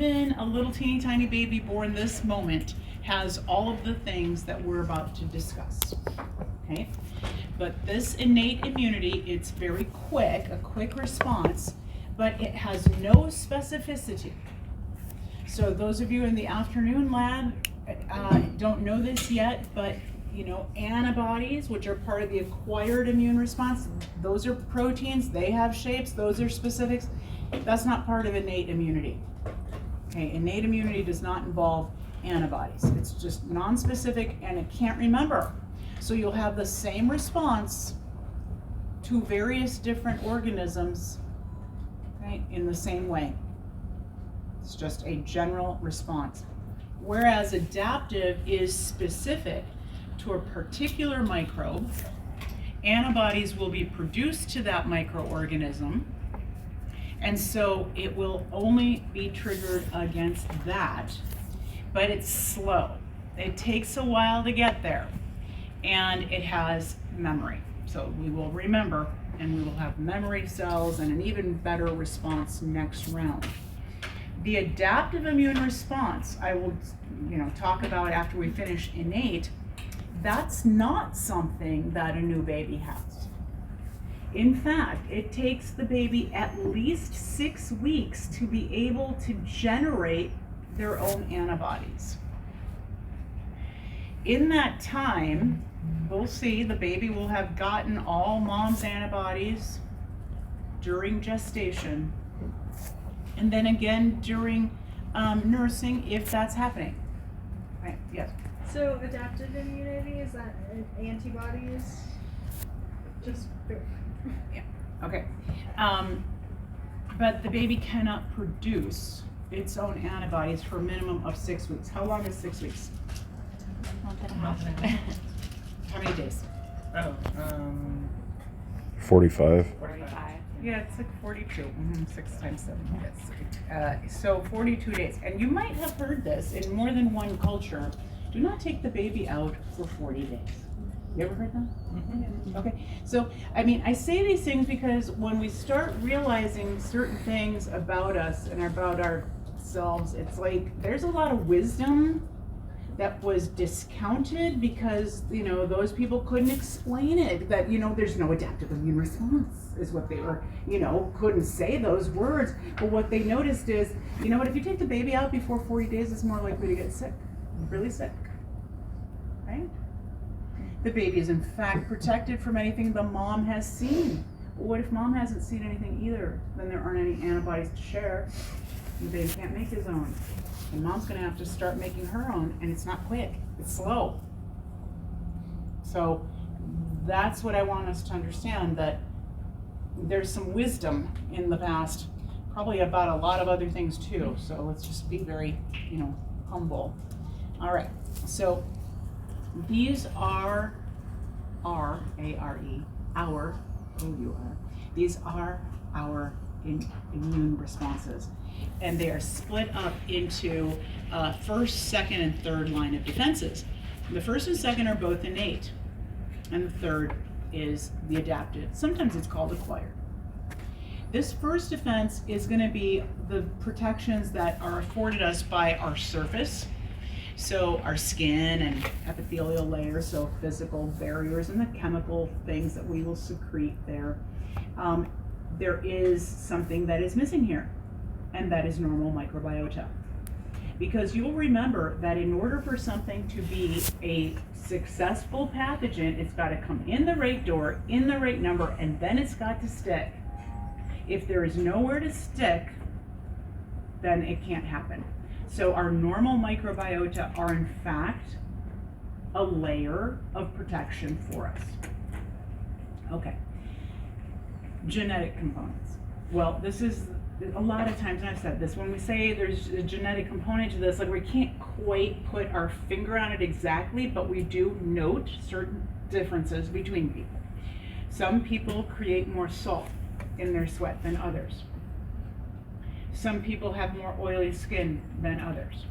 Even a little teeny tiny baby born this moment has all of the things that we're about to discuss, okay? But this innate immunity, it's very quick, a quick response, but it has no specificity. So those of you in the afternoon lab don't know this yet, but antibodies, which are part of the acquired immune response, those are proteins, they have shapes, those are specifics. That's not part of innate immunity. Okay, innate immunity does not involve antibodies. It's just non-specific and it can't remember. So you'll have the same response to various different organisms, okay, in the same way. It's just a general response. Whereas adaptive is specific to a particular microbe. Antibodies will be produced to that microorganism, and so it will only be triggered against that, but it's slow. It takes a while to get there, and it has memory. So we will remember, and we will have memory cells and an even better response next round. The adaptive immune response, I will talk about after we finish innate. That's not something that a new baby has. In fact, it takes the baby at least 6 weeks to be able to generate their own antibodies. In that time, we'll see the baby will have gotten all mom's antibodies during gestation, and then again during nursing, if that's happening. Right? Yes. So adaptive immunity, is that antibodies? Just yeah. Okay. But the baby cannot produce its own antibodies for a minimum of 6 weeks. How long is 6 weeks? Month and a half. How many days? 45. 45. Yeah, it's like 42. 6 times 7. Yes. So 42 days. And you might have heard this in more than one culture. Do not take the baby out for 40 days. You ever heard that? Mm-hmm. Okay. So, I say these things because when we start realizing certain things about us and about ourselves, it's like there's a lot of wisdom that was discounted because, those people couldn't explain it, that, there's no adaptive immune response is what they were, couldn't say those words. But what they noticed is, if you take the baby out before 40 days, it's more likely to get sick, really sick, right? The baby is in fact protected from anything the mom has seen. Well, what if mom hasn't seen anything either? Then there aren't any antibodies to share. The baby can't make his own. And mom's gonna have to start making her own, and it's not quick, it's slow. So that's what I want us to understand, that there's some wisdom in the past, probably about a lot of other things too. So let's just be very, humble. All right, so these are A-R-E, our, O-U-R. These are our immune responses. And they are split up into first, second, and third line of defenses. The first and second are both innate, and the third is the adaptive. Sometimes it's called acquired. This first defense is going to be the protections that are afforded us by our surface. So our skin and epithelial layers, so physical barriers and the chemical things that we will secrete there. There is something that is missing here, and that is normal microbiota. Because you'll remember that in order for something to be a successful pathogen, it's got to come in the right door, in the right number, and then it's got to stick. If there is nowhere to stick, then it can't happen. So our normal microbiota are in fact a layer of protection for us. Okay. Genetic components. Well, this is a lot of times, and I've said this, when we say there's a genetic component to this, like we can't quite put our finger on it exactly, but we do note certain differences between people. Some people create more salt in their sweat than others. Some people have more oily skin than others.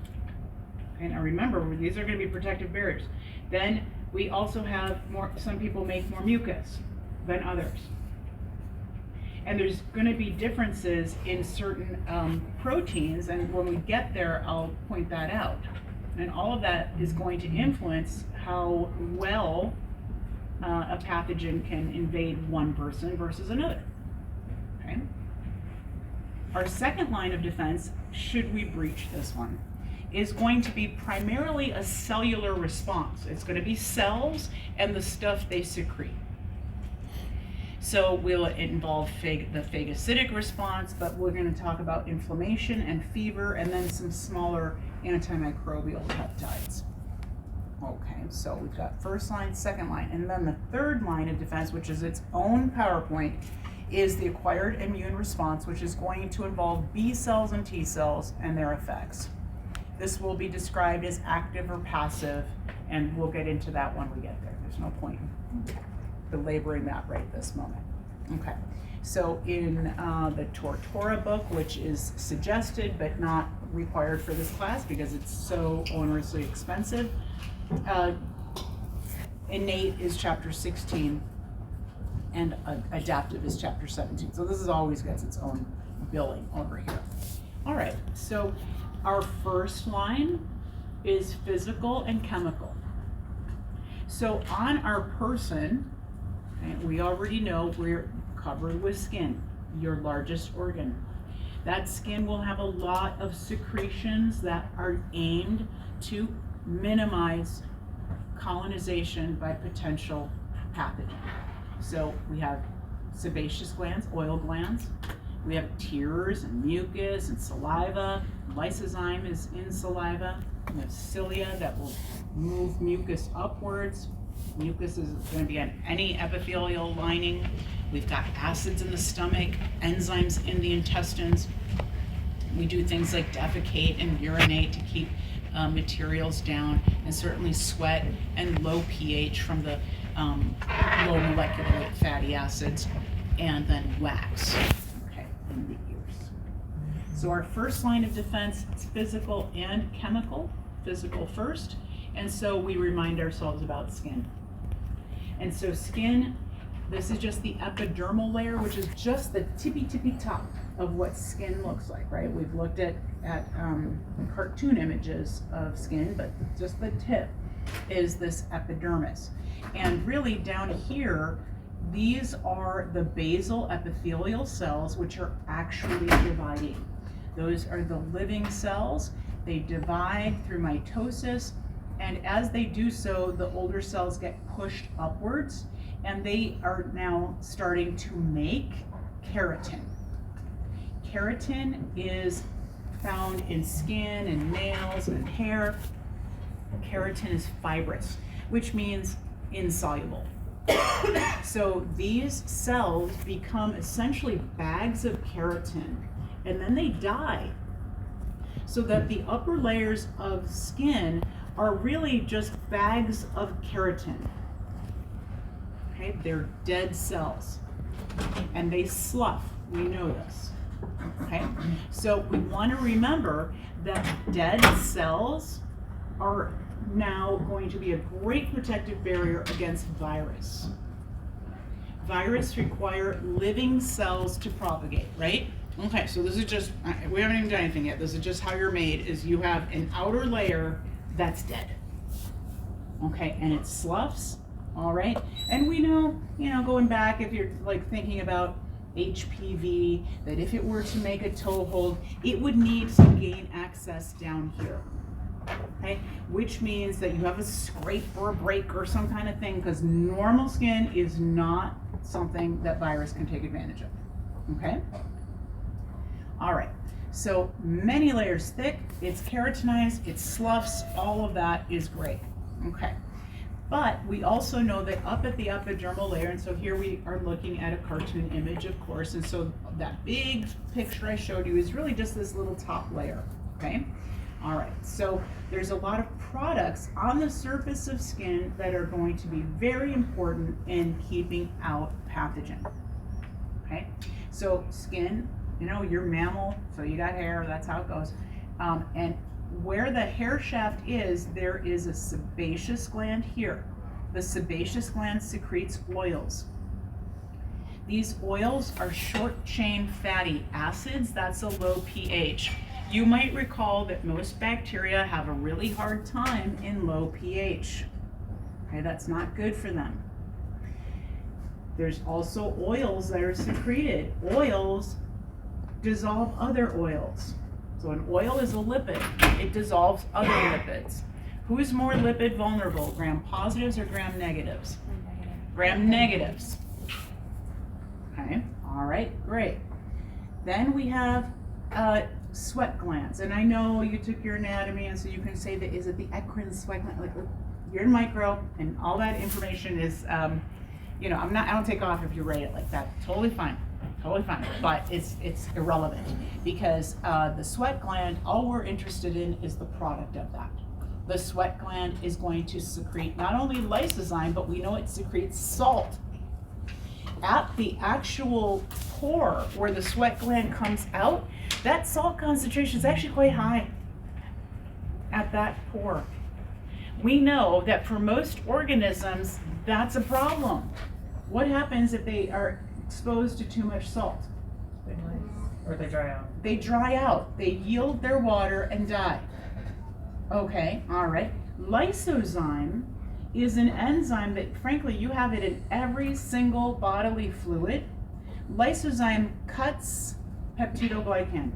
Okay, now remember, these are going to be protective barriers. Then we also have some people make more mucus than others. And there's going to be differences in certain proteins, and when we get there, I'll point that out. And all of that is going to influence how well a pathogen can invade one person versus another. Okay? Our second line of defense, should we breach this one, is going to be primarily a cellular response. It's going to be cells and the stuff they secrete. So will it involve the phagocytic response, but we're going to talk about inflammation and fever and then some smaller antimicrobial peptides. Okay, so we've got first line, second line, and then the third line of defense, which is its own PowerPoint, is the acquired immune response, which is going to involve B cells and T cells and their effects. This will be described as active or passive, and we'll get into that when we get there. There's no point belaboring that right this moment. Okay, so in the Tortora book, which is suggested but not required for this class because it's so onerously expensive, Innate is chapter 16 and adaptive is chapter 17. So this is always gets its own billing over here. All right, so our first line is physical and chemical. So on our person, okay, we already know we're covered with skin, your largest organ. That skin will have a lot of secretions that are aimed to minimize colonization by potential pathogen. So we have sebaceous glands, oil glands. We have tears and mucus and saliva. Lysozyme is in saliva. We have cilia that will move mucus upwards. Mucus is going to be on any epithelial lining. We've got acids in the stomach, enzymes in the intestines. We do things like defecate and urinate to keep materials down, and certainly sweat and low pH from the low molecular weight fatty acids, and then wax, okay, in the ears. So our first line of defense is physical and chemical, physical first, and so we remind ourselves about skin. And so skin, this is just the epidermal layer, which is just the tippy top of what skin looks like, right? We've looked at cartoon images of skin, but just the tip is this epidermis. And really down here, these are the basal epithelial cells, which are actually dividing. Those are the living cells. They divide through mitosis, and as they do so, the older cells get pushed upwards, and they are now starting to make keratin. Keratin is found in skin and nails and hair. Keratin is fibrous, which means insoluble. So these cells become essentially bags of keratin, and then they die, so that the upper layers of skin are really just bags of keratin. Okay, they're dead cells, and they slough. We know this. Okay, so we want to remember that dead cells are now going to be a great protective barrier against virus. Virus require living cells to propagate, right? Okay, so this is just, we haven't even done anything yet. This is just how you're made, is you have an outer layer that's dead. Okay, and it sloughs, all right? And we know, going back, if you're like thinking about HPV, that if it were to make a toehold, it would need to gain access down here. Okay, which means that you have a scrape or a break or some kind of thing, because normal skin is not something that virus can take advantage of. Okay? All right, so many layers thick, it's keratinized, it sloughs, all of that is great. Okay, but we also know that up at the epidermal layer, and so here we are looking at a cartoon image, of course, and so that big picture I showed you is really just this little top layer. Okay? All right, so there's a lot of products on the surface of skin that are going to be very important in keeping out pathogen. Okay, so skin, you're mammal, so you got hair, that's how it goes. And where the hair shaft is, there is a sebaceous gland here. The sebaceous gland secretes oils. These oils are short chain fatty acids. That's a low pH. You might recall that most bacteria have a really hard time in low pH. Okay, that's not good for them. There's also oils that are secreted. Oils dissolve other oils. So an oil is a lipid. It dissolves other lipids. Who's more lipid vulnerable, gram positives or gram negatives? Gram negatives. Okay, all right, great. Then we have sweat glands. And I know you took your anatomy, and so you can say that, is it the eccrine sweat gland? Like, you're in micro, and all that information is, you know, I don't take off if you rate it like that. Totally fine. Totally fine, but it's irrelevant because the sweat gland, all we're interested in is the product of that. The sweat gland is going to secrete not only lysozyme, but we know it secretes salt. At the actual pore where the sweat gland comes out, that salt concentration is actually quite high at that pore. We know that for most organisms, that's a problem. What happens if they are exposed to too much salt? Or they dry out. They dry out. They yield their water and die. Okay, all right. Lysozyme is an enzyme that, frankly, you have it in every single bodily fluid. Lysozyme cuts peptidoglycan.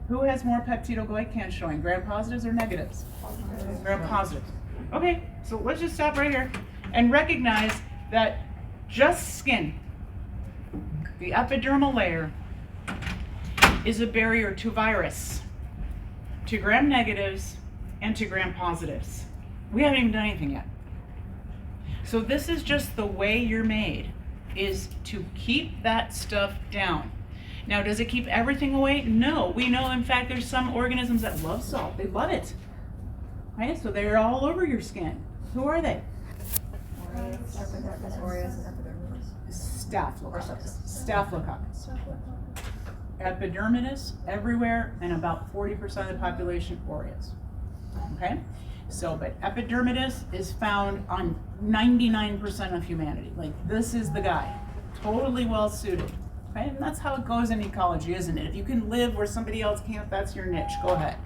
Who has more peptidoglycan showing? Gram positives or negatives? Gram positives. Okay, so let's just stop right here and recognize that just skin, the epidermal layer, is a barrier to virus, to gram negatives, and to gram positives. We haven't even done anything yet. So this is just the way you're made, is to keep that stuff down. Now, does it keep everything away? No. We know, in fact, there's some organisms that love salt. They love it. Okay, so they're all over your skin. Who are they? Staphylococcus. Epidermidis everywhere, and about 40% of the population aureus. Okay? So, but epidermidis is found on 99% of humanity. Like, this is the guy. Totally well suited. Okay? And that's how it goes in ecology, isn't it? If you can live where somebody else can't, that's your niche. Go ahead.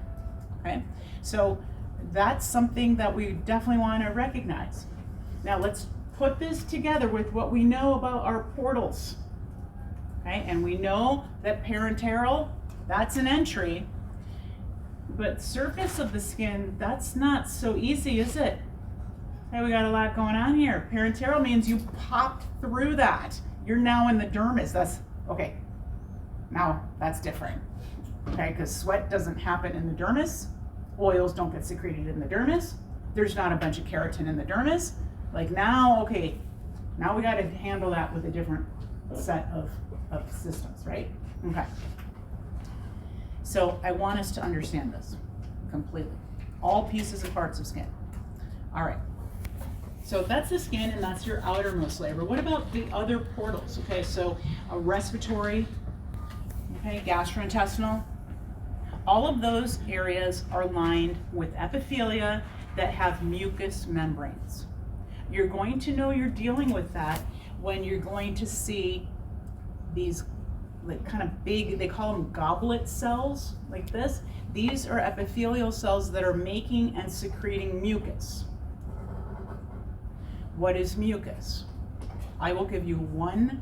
Okay? So, that's something that we definitely want to recognize. Now, let's put this together with what we know about our portals. Okay? And we know that parenteral, that's an entry. But surface of the skin, that's not so easy, is it? Hey, we got a lot going on here. Parenteral means you popped through that. You're now in the dermis. That's, okay, now that's different. Okay, because sweat doesn't happen in the dermis. Oils don't get secreted in the dermis. There's not a bunch of keratin in the dermis. Like now, okay, now we got to handle that with a different set of systems, right? Okay. So I want us to understand this completely. All pieces and parts of skin. All right. So that's the skin, and that's your outermost layer. But what about the other portals? Okay, so a respiratory, okay, gastrointestinal. All of those areas are lined with epithelia that have mucous membranes. You're going to know you're dealing with that when you're going to see these like kind of big, they call them goblet cells, like this. These are epithelial cells that are making and secreting mucus. What is mucus? I will give you one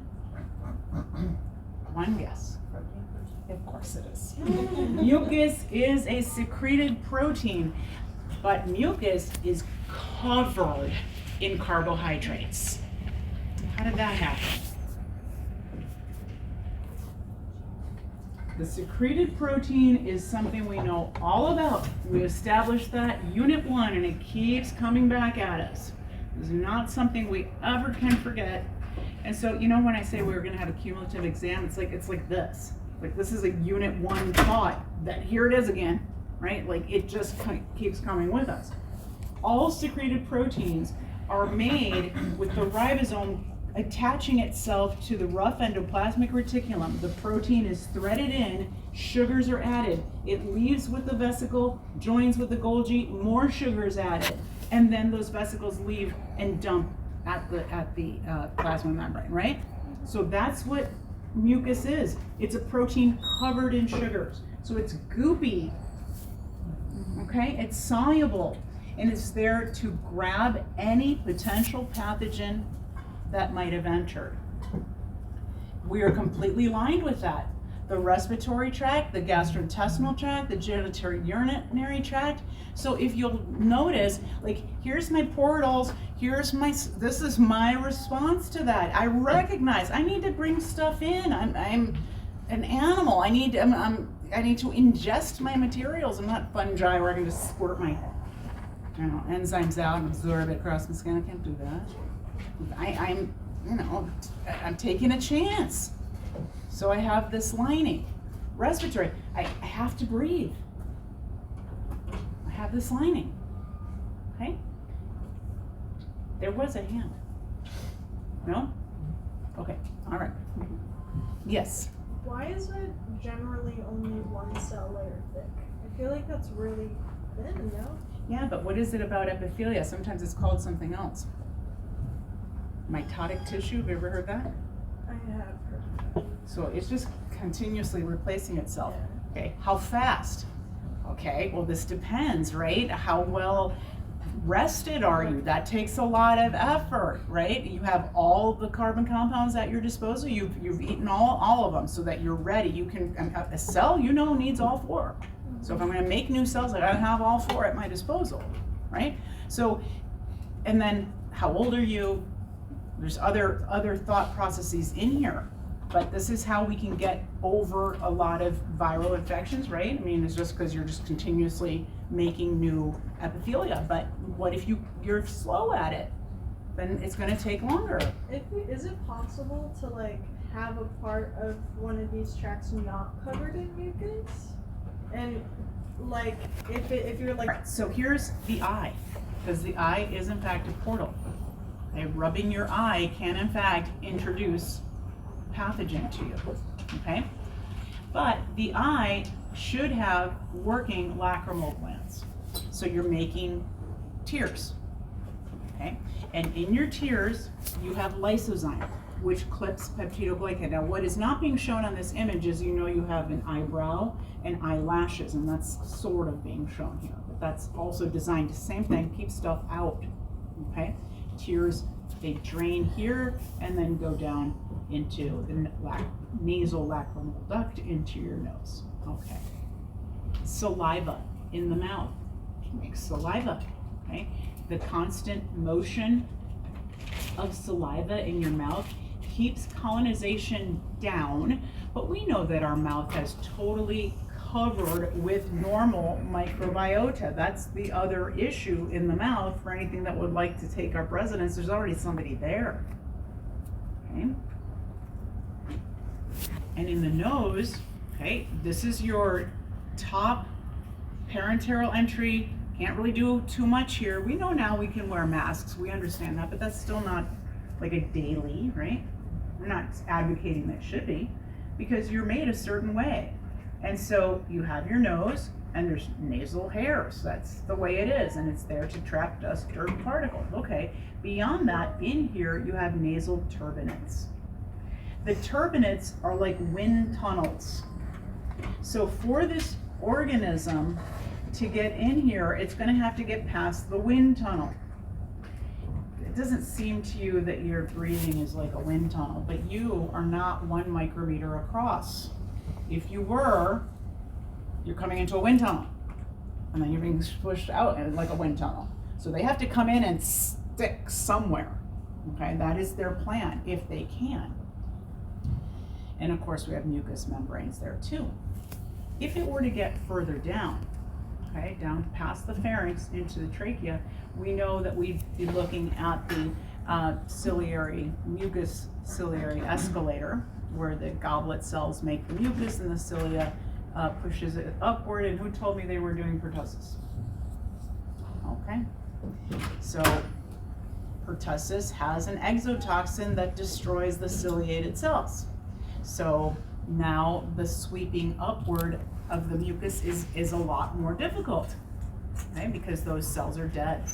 guess. Of course it is. Mucus is a secreted protein, but mucus is covered in carbohydrates. How did that happen? The secreted protein is something we know all about. We established that Unit 1, and it keeps coming back at us. It's not something we ever can forget. And so, you know, when I say we were going to have a cumulative exam, it's like this. Like, this is a Unit 1 thought, that here it is again, right? Like, it just keeps coming with us. All secreted proteins are made with the ribosome attaching itself to the rough endoplasmic reticulum. The protein is threaded in, sugars are added. It leaves with the vesicle, joins with the Golgi, more sugars added, and then those vesicles leave and dump at the plasma membrane, right? So that's what mucus is. It's a protein covered in sugars. So it's goopy, okay? It's soluble, and it's there to grab any potential pathogen that might have entered. We are completely lined with that. The respiratory tract, the gastrointestinal tract, the genitourinary tract. So if you'll notice, like, here's my portals, this is my response to that. I recognize I need to bring stuff in. I'm an animal. I need to ingest my materials. I'm not fungi where I can just squirt my enzymes out and absorb it across the skin. I can't do that. I'm taking a chance. So I have this lining. Respiratory, I have to breathe. I have this lining, okay? There was a hand. No? Okay, all right. Yes? Why is it generally only one cell layer thick? I feel like that's really thin, no? Yeah, but what is it about epithelia? Sometimes it's called something else. Mitotic tissue, have you ever heard that? I have heard that. So it's just continuously replacing itself. Yeah. Okay, how fast? Okay, well, this depends, right? How well rested are you? That takes a lot of effort, right? You have all the carbon compounds at your disposal. You've eaten all of them so that you're ready. You can, a cell, needs all four. So if I'm gonna make new cells, I gotta have all four at my disposal, right? So, and then how old are you? There's other thought processes in here, but this is how we can get over a lot of viral infections, right? I mean, it's just because you're just continuously making new epithelia, but what if you're slow at it? Then it's gonna take longer. Is it possible to like have a part of one of these tracts not covered in mucus? And like if you're like Right, so here's the eye, because the eye is in fact a portal. Okay, rubbing your eye can in fact introduce pathogen to you, okay? But the eye should have working lacrimal glands. So you're making tears, okay? And in your tears, you have lysozyme, which clips peptidoglycan. Now, what is not being shown on this image is you have an eyebrow and eyelashes, and that's sort of being shown here. But that's also designed to, same thing, keep stuff out, okay? Tears, they drain here and then go down into the nasal lacrimal duct into your nose, okay? Saliva in the mouth makes saliva, okay? The constant motion of saliva in your mouth keeps colonization down, but we know that our mouth has totally covered with normal microbiota. That's the other issue in the mouth for anything that would like to take our precedence. There's already somebody there, okay? And in the nose, okay, this is your top parenteral entry. Can't really do too much here. We know now we can wear masks, we understand that, but that's still not like a daily, right? We're not advocating that it should be, because you're made a certain way. And so you have your nose, and there's nasal hairs. That's the way it is, and it's there to trap dust, dirt, and particles. Okay, beyond that, in here, you have nasal turbinates. The turbinates are like wind tunnels. So for this organism to get in here, it's gonna have to get past the wind tunnel. It doesn't seem to you that your breathing is like a wind tunnel, but you are not 1 micrometer across. If you were, you're coming into a wind tunnel, and then you're being pushed out like a wind tunnel. So they have to come in and stick somewhere, okay? That is their plan, if they can. And of course, we have mucous membranes there too. If it were to get further down, okay, down past the pharynx into the trachea, we know that we'd be looking at the mucus ciliary escalator, where the goblet cells make the mucus and the cilia pushes it upward. And who told me they were doing pertussis? Okay, so pertussis has an exotoxin that destroys the ciliated cells. So now the sweeping upward of the mucus is a lot more difficult, okay, because those cells are dead.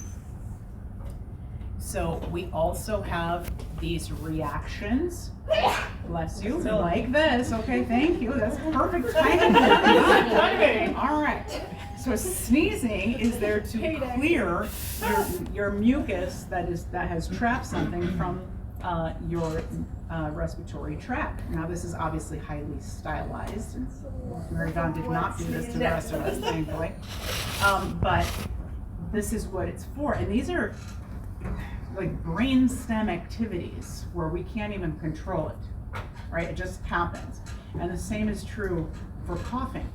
So we also have these reactions. Bless you, like this. Okay, thank you. That's perfect timing. All right. So sneezing is there to clear your mucus that has trapped something from your respiratory tract. Now this is obviously highly stylized, and Mary Dawn did not do this to the rest of us, thankfully. But this is what it's for, and these are like brainstem activities where we can't even control it, right? It just happens. And the same is true for coughing.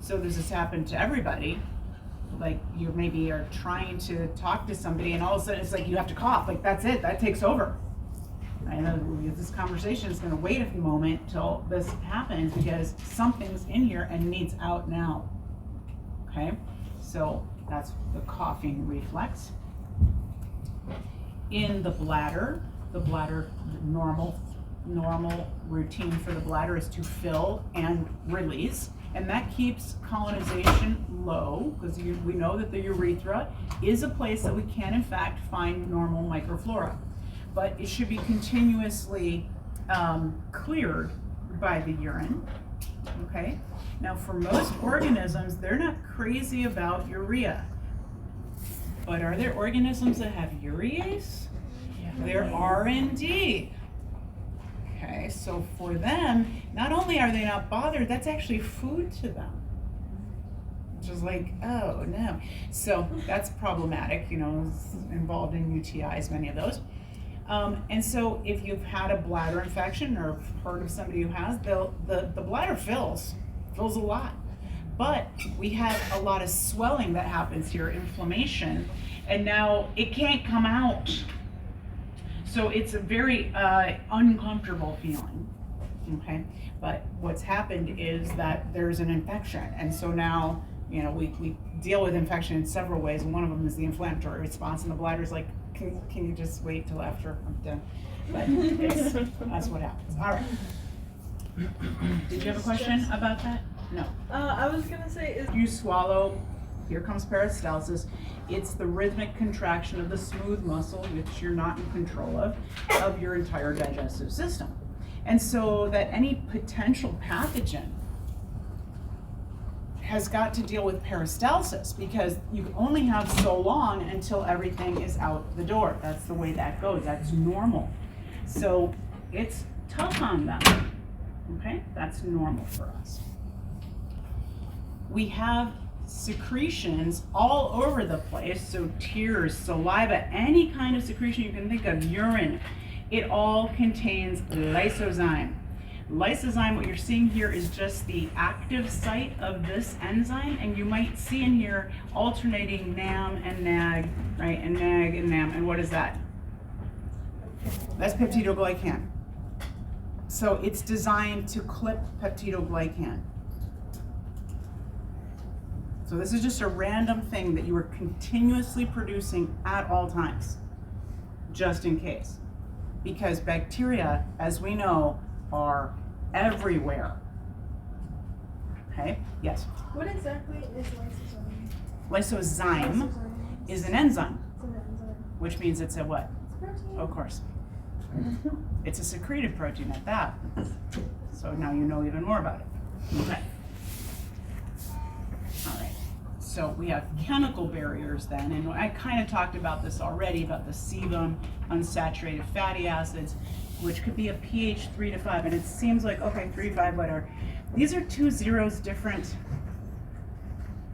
So does this happen to everybody? Like you maybe are trying to talk to somebody and all of a sudden it's like you have to cough, like that's it, that takes over. I know this conversation is gonna wait a moment till this happens because something's in here and needs out now, okay? So that's the coughing reflex. In the bladder, normal routine for the bladder is to fill and release, and that keeps colonization low because we know that the urethra is a place that we can in fact find normal microflora, but it should be continuously cleared by the urine, okay? Now for most organisms, they're not crazy about urea. But are there organisms that have urease? Yeah. There are indeed. Okay, so for them, not only are they not bothered, that's actually food to them. Which is like, oh no. So that's problematic, you know, involved in UTIs, many of those. And so if you've had a bladder infection or heard of somebody who has, the bladder fills a lot. But we have a lot of swelling that happens here, inflammation, and now it can't come out. So it's a very uncomfortable feeling, okay? But what's happened is that there's an infection, and so now, you know, we deal with infection in several ways, and one of them is the inflammatory response, and the bladder's like, can you just wait till after I'm done? But that's what happens. All right. Did you have a question about that? No. I was gonna say is you swallow, here comes peristalsis. It's the rhythmic contraction of the smooth muscle, which you're not in control of your entire digestive system. And so that any potential pathogen has got to deal with peristalsis because you only have so long until everything is out the door. That's the way that goes. That's normal. So it's tough on them. Okay? That's normal for us. We have secretions all over the place, so tears, saliva, any kind of secretion you can think of, urine, it all contains lysozyme. Lysozyme, what you're seeing here is just the active site of this enzyme, and you might see in here alternating NAM and NAG, right, and NAG and NAM, and what is that? That's peptidoglycan. So it's designed to clip peptidoglycan. So this is just a random thing that you are continuously producing at all times, just in case. Because bacteria, as we know, are everywhere. Okay, yes? what exactly is lysozyme? Lysozyme is an enzyme, It's an enzyme. which means it's a what? It's protein. Of course. It's a secreted protein at that. So now you know even more about it. Okay. All right. So we have chemical barriers then, and I kind of talked about this already, about the sebum, unsaturated fatty acids, which could be a pH 3 to 5, and it seems like, okay, 3, 5, whatever. These are 2 zeros different.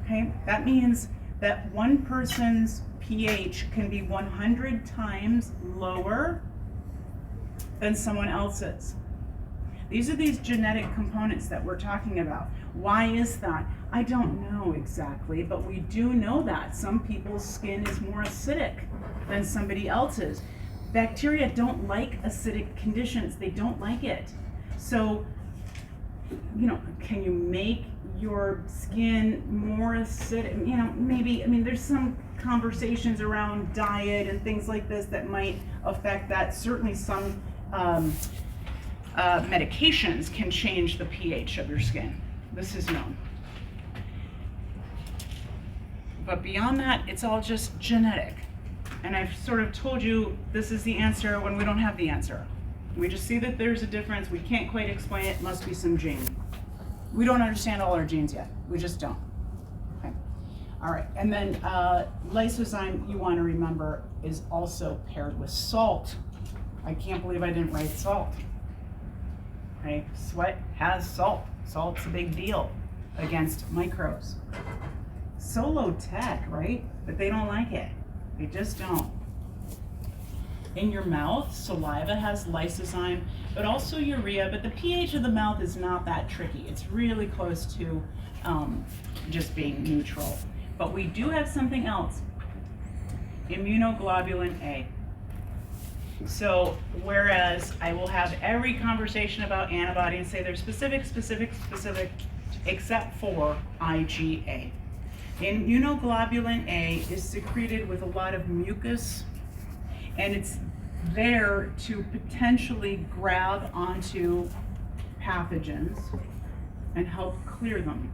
Okay, that means that one person's pH can be 100 times lower than someone else's. These are these genetic components that we're talking about. Why is that? I don't know exactly, but we do know that some people's skin is more acidic than somebody else's. Bacteria don't like acidic conditions. They don't like it. So, you know, can you make your skin more acidic? You know, maybe, I mean, there's some conversations around diet and things like this that might affect that. Certainly some medications can change the pH of your skin. This is known. But beyond that, it's all just genetic. And I've sort of told you this is the answer when we don't have the answer. We just see that there's a difference. We can't quite explain it. Must be some gene. We don't understand all our genes yet. We just don't. Okay. All right. And then lysozyme, you want to remember, is also paired with salt. I can't believe I didn't write salt. Okay. Sweat has salt. Salt's a big deal against microbes. So low tech, right? But they don't like it. They just don't. In your mouth, saliva has lysozyme, but also urea, but the pH of the mouth is not that tricky. It's really close to just being neutral. But we do have something else, immunoglobulin A. So whereas I will have every conversation about antibody and say they're specific, except for IgA. Immunoglobulin A is secreted with a lot of mucus, and it's there to potentially grab onto pathogens and help clear them.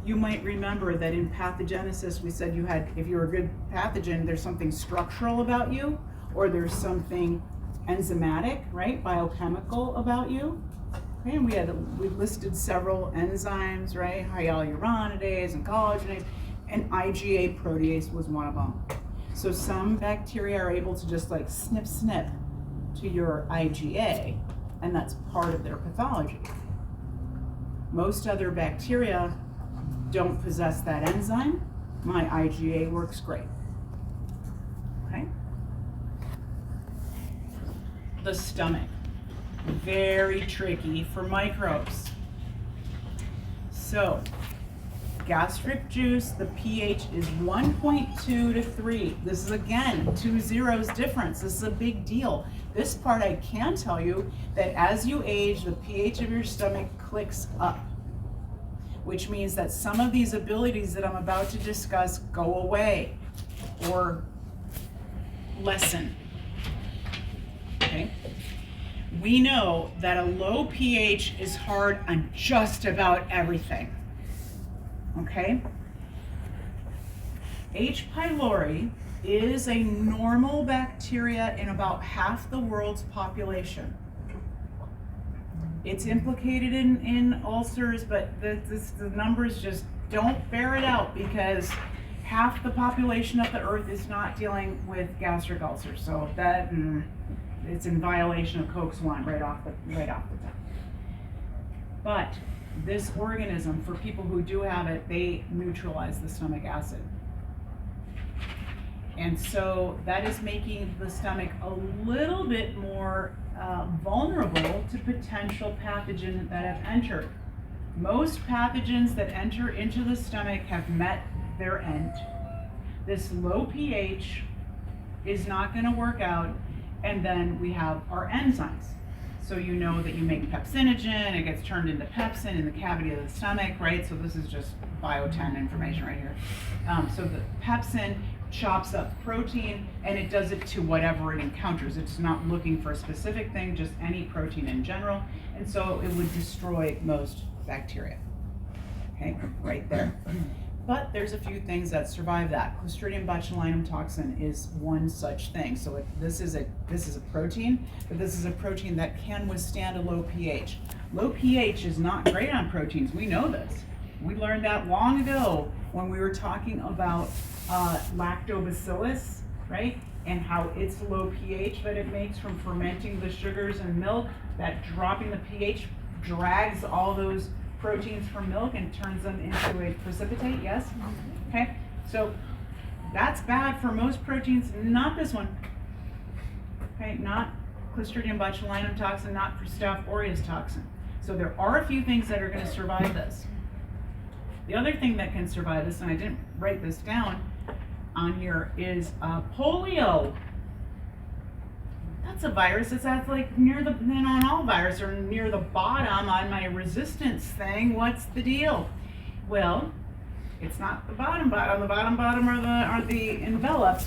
You might remember that in pathogenesis we said you had, if you're a good pathogen, there's something structural about you, or there's something enzymatic, right, biochemical about you. Okay, and we listed several enzymes, right, hyaluronidase and collagenase, and IgA protease was one of them. So some bacteria are able to just like snip to your IgA, and that's part of their pathology. Most other bacteria don't possess that enzyme. My IgA works great. Okay. The stomach, very tricky for microbes. So, gastric juice, the pH is 1.2 to 3. This is again 2 zeros difference. This is a big deal. This part I can tell you that as you age, the pH of your stomach clicks up, which means that some of these abilities that I'm about to discuss go away or lessen. Okay? We know that a low pH is hard on just about everything. Okay? H. pylori is a normal bacteria in about half the world's population. It's implicated in ulcers, but the numbers just don't bear it out because half the population of the earth is not dealing with gastric ulcers. So that it's in violation of COX 1 right off the top. But this organism, for people who do have it, they neutralize the stomach acid. And so that is making the stomach a little bit more vulnerable to potential pathogens that have entered. Most pathogens that enter into the stomach have met their end. This low pH is not going to work out, and then we have our enzymes. So you know that you make pepsinogen, it gets turned into pepsin in the cavity of the stomach, right? So this is just bio-10 information right here. So the pepsin chops up protein, and it does it to whatever it encounters. It's not looking for a specific thing, just any protein in general. And so it would destroy most bacteria. Okay, right there. But there's a few things that survive that. Clostridium botulinum toxin is one such thing. So this is a protein, but this is a protein that can withstand a low pH. Low pH is not great on proteins. We know this. We learned that long ago when we were talking about lactobacillus, right? And how it's low pH that it makes from fermenting the sugars in milk, that dropping the pH drags all those proteins from milk and turns them into a precipitate, yes? Okay, so that's bad for most proteins, not this one. Okay, not Clostridium botulinum toxin, not for Staph aureus toxin. So there are a few things that are going to survive this. The other thing that can survive this, and I didn't write this down on here, is polio. That's a virus that's like near the, on all viruses are near the bottom on my resistance thing. What's the deal? Well, it's not the bottom. The bottom are the enveloped.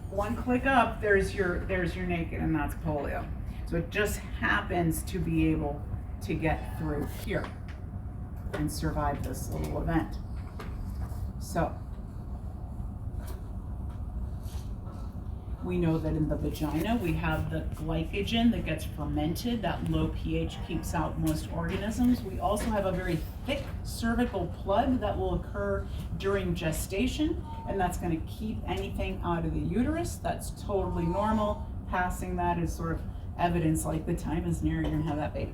One click up, there's your naked, and that's polio. So it just happens to be able to get through here and survive this little event. So We know that in the vagina, we have the glycogen that gets fermented. That low pH keeps out most organisms. We also have a very thick cervical plug that will occur during gestation, and that's going to keep anything out of the uterus. That's totally normal. Passing that is sort of evidence like the time is near, you're going to have that baby.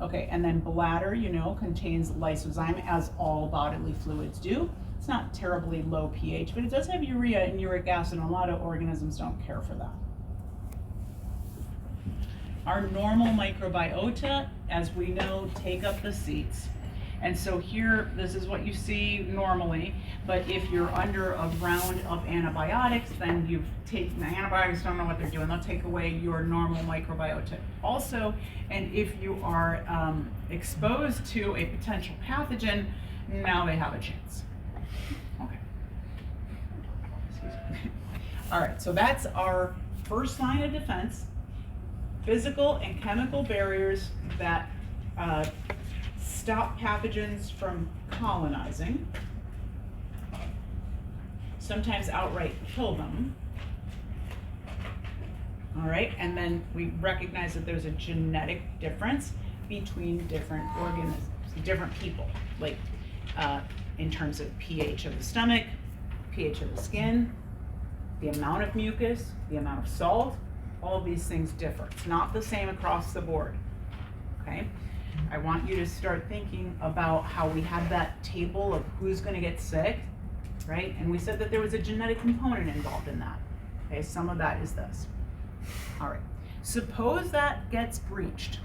Okay, and then bladder, you know, contains lysozyme, as all bodily fluids do. It's not terribly low pH, but it does have urea and uric acid, and a lot of organisms don't care for that. Our normal microbiota, as we know, take up the seats. And so here, this is what you see normally, but if you're under a round of antibiotics, then you've taken, the antibiotics don't know what they're doing, they'll take away your normal microbiota also. And if you are exposed to a potential pathogen, now they have a chance. Okay. Excuse me. All right, so that's our first line of defense, physical and chemical barriers that stop pathogens from colonizing, sometimes outright kill them. All right, and then we recognize that there's a genetic difference between different organisms, different people, like in terms of pH of the stomach, pH of the skin, the amount of mucus, the amount of salt, all of these things differ. It's not the same across the board, okay? I want you to start thinking about how we had that table of who's going to get sick, right? And we said that there was a genetic component involved in that. Okay, some of that is this. All right, suppose that gets breached,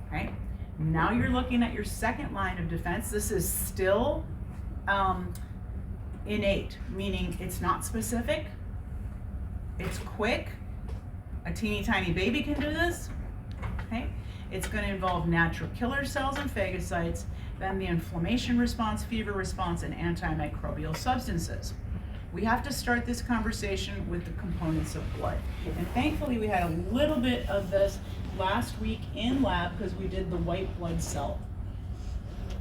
okay? Now you're looking at your second line of defense. This is still innate, meaning it's not specific, it's quick, a teeny tiny baby can do this, okay? It's going to involve natural killer cells and phagocytes, then the inflammation response, fever response, and antimicrobial substances. We have to start this conversation with the components of blood. And thankfully we had a little bit of this last week in lab because we did the white blood cell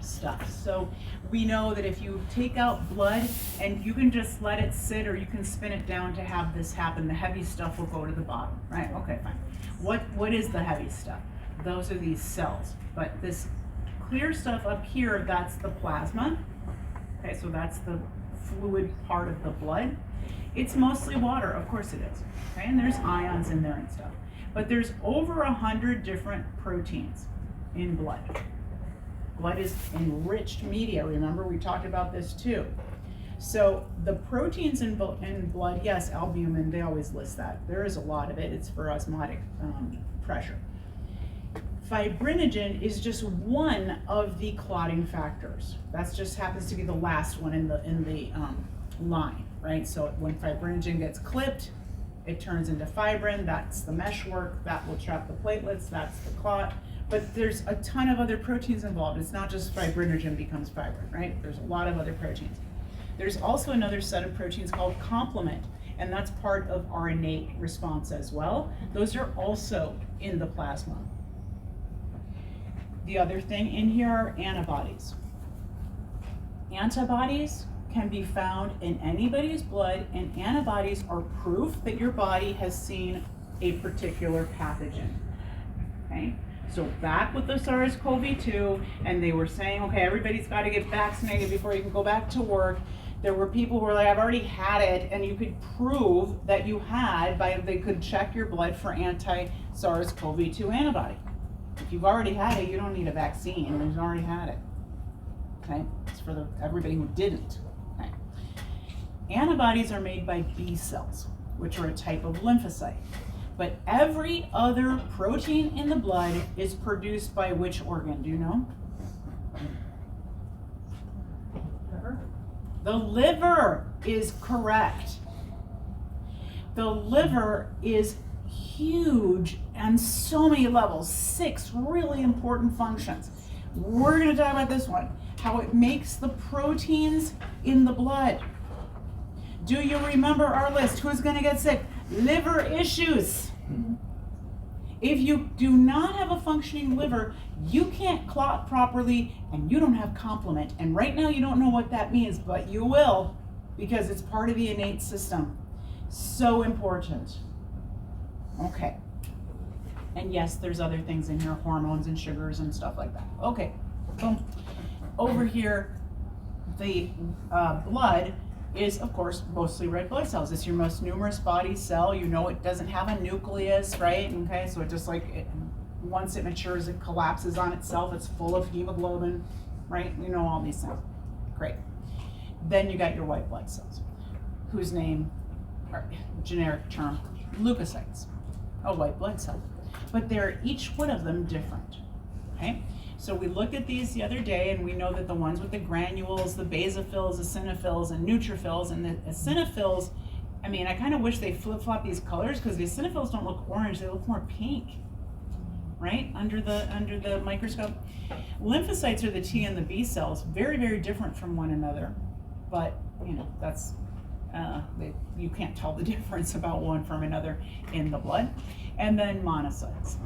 stuff. So we know that if you take out blood and you can just let it sit, or you can spin it down to have this happen, the heavy stuff will go to the bottom, right? Okay, fine. What is the heavy stuff? Those are these cells, but this clear stuff up here, that's the plasma. Okay, so that's the fluid part of the blood. It's mostly water, of course it is, okay, and there's ions in there and stuff. But there's over 100 different proteins in blood. Blood is enriched media, remember we talked about this too. So the proteins in blood, yes, albumin, they always list that. There is a lot of it, it's for osmotic pressure. Fibrinogen is just one of the clotting factors. That just happens to be the last one in the line, right? So when fibrinogen gets clipped, it turns into fibrin. That's the meshwork that will trap the platelets. That's the clot. But there's a ton of other proteins involved. It's not just fibrinogen becomes fibrin, right? There's a lot of other proteins. There's also another set of proteins called complement, and that's part of our innate response as well. Those are also in the plasma. The other thing in here are antibodies. Antibodies can be found in anybody's blood, and antibodies are proof that your body has seen a particular pathogen, okay? So back with the SARS-CoV-2, and they were saying, okay, everybody's got to get vaccinated before you can go back to work. There were people who were like, I've already had it, and you could prove that you had they could check your blood for anti-SARS-CoV-2 antibody. If you've already had it, you don't need a vaccine. You've already had it. Okay? It's for everybody who didn't. Okay? Antibodies are made by B cells, which are a type of lymphocyte. But every other protein in the blood is produced by which organ? Do you know? Liver? The liver is correct. The liver is huge on so many levels, 6 really important functions. We're going to talk about this one, how it makes the proteins in the blood. Do you remember our list? Who's going to get sick? Liver issues. If you do not have a functioning liver, you can't clot properly and you don't have complement. And right now you don't know what that means, but you will, because it's part of the innate system. So important. Okay. And yes, there's other things in here, hormones and sugars and stuff like that. Okay, boom. Over here, the blood is, of course, mostly red blood cells. It's your most numerous body cell. You know it doesn't have a nucleus, right? Okay, so it just once it matures, it collapses on itself. It's full of hemoglobin, right? You know all these things. Great. Then you got your white blood cells, whose name, or generic term, leukocytes, a white blood cell. But they're each one of them different, okay? So we looked at these the other day, and we know that the ones with the granules, the basophils, eosinophils, and neutrophils, and the eosinophils, I mean, I kind of wish they flip-flop these colors, because the eosinophils don't look orange, they look more pink, right, under the microscope. Lymphocytes are the T and the B cells, very, very different from one another, but, you know, that's, you can't tell the difference about one from another in the blood. And then monocytes,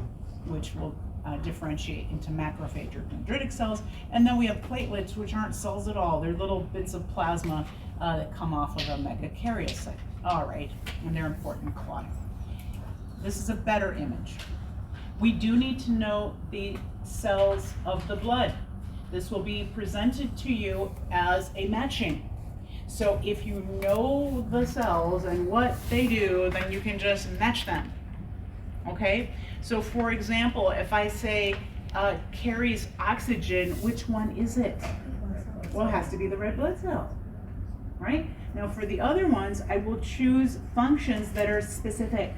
which will differentiate into macrophage or dendritic cells. And then we have platelets, which aren't cells at all. They're little bits of plasma that come off of a megakaryocyte. All right, and they're important in clotting. This is a better image. We do need to know the cells of the blood. This will be presented to you as a matching. So if you know the cells and what they do, then you can just match them. Okay? So for example, if I say carries oxygen, which one is it? Well, it has to be the red blood cell, right? Now for the other ones, I will choose functions that are specific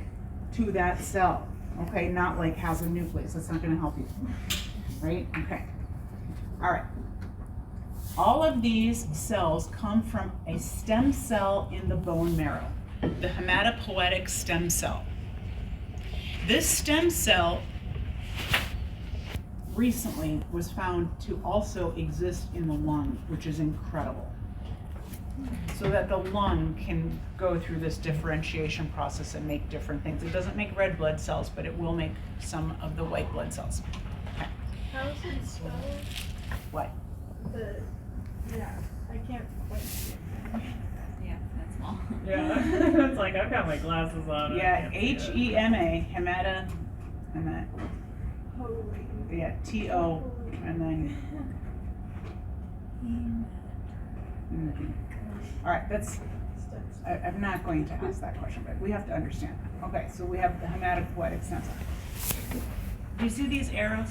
to that cell. Okay, not like has a nucleus. That's not going to help you, right? Okay. All right. All of these cells come from a stem cell in the bone marrow, the hematopoietic stem cell. This stem cell recently was found to also exist in the lung, which is incredible. So that the lung can go through this differentiation process and make different things. It doesn't make red blood cells, but it will make some of the white blood cells. Okay. How is it spelled? What? Yeah, I can't quite see it. Yeah, that's small. Yeah, it's like I've got my glasses on. and I Yeah, can't see it. H-E-M-A, hemata, Holy. yeah, T-O, and then. Mhm. All right, I'm not going to ask that question, but we have to understand that. Okay, so we have the hematopoietic stem cell. Do you see these arrows?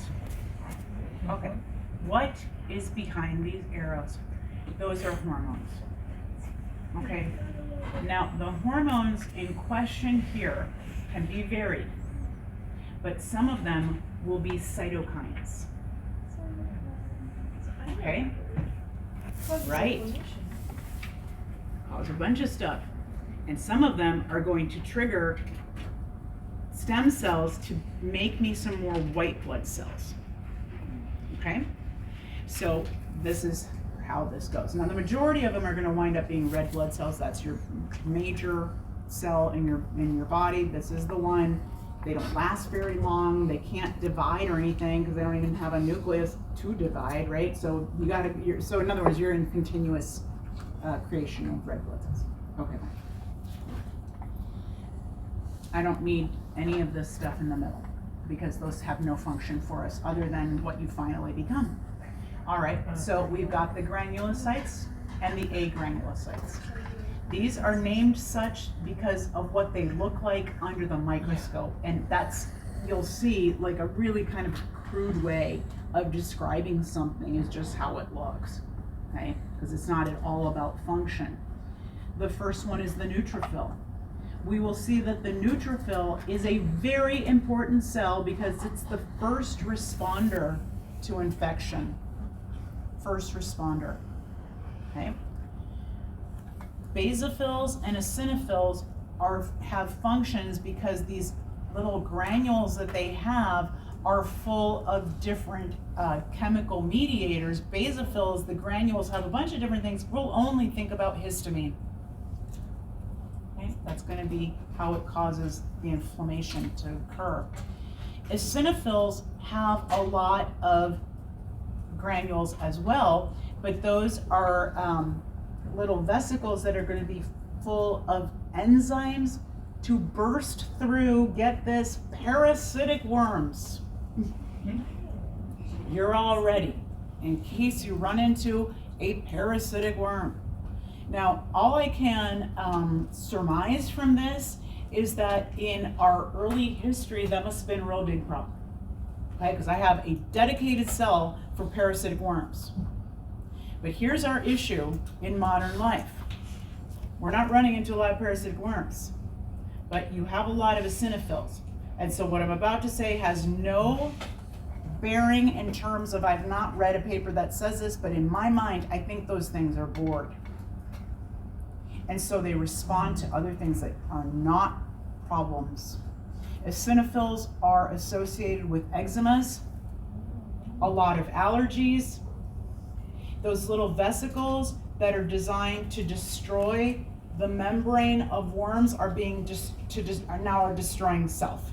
Okay, what is behind these arrows? Those are hormones. Okay, now the hormones in question here can be varied, but some of them will be cytokines. Okay, right. Cause a bunch of stuff, and some of them are going to trigger stem cells to make me some more white blood cells. Okay, so this is how this goes. Now the majority of them are going to wind up being red blood cells. That's your major cell in your body. This is the one. They don't last very long. They can't divide or anything because they don't even have a nucleus to divide, right? So you got to. So in other words, you're in continuous creation of red blood cells. Okay. I don't need any of this stuff in the middle because those have no function for us other than what you finally become. All right, so we've got the granulocytes and the agranulocytes. These are named such because of what they look like under the microscope, and that's, you'll see, like a really kind of crude way of describing something is just how it looks, okay? Because it's not at all about function. The first one is the neutrophil. We will see that the neutrophil is a very important cell because it's the first responder to infection. First responder, okay? Basophils and eosinophils have functions because these little granules that they have are full of different chemical mediators. Basophils, the granules have a bunch of different things. We'll only think about histamine. Okay? That's going to be how it causes the inflammation to occur. Eosinophils have a lot of granules as well, but those are little vesicles that are going to be full of enzymes to burst through, get this, parasitic worms. You're all ready in case you run into a parasitic worm. Now, all I can surmise from this is that in our early history, that must have been a real big problem. Okay, because I have a dedicated cell for parasitic worms. But here's our issue in modern life. We're not running into a lot of parasitic worms, but you have a lot of eosinophils. And so what I'm about to say has no bearing in terms of, I've not read a paper that says this, but in my mind, I think those things are bored. And so they respond to other things that are not problems. Eosinophils are associated with eczemas, a lot of allergies. Those little vesicles that are designed to destroy the membrane of worms are being are destroying self.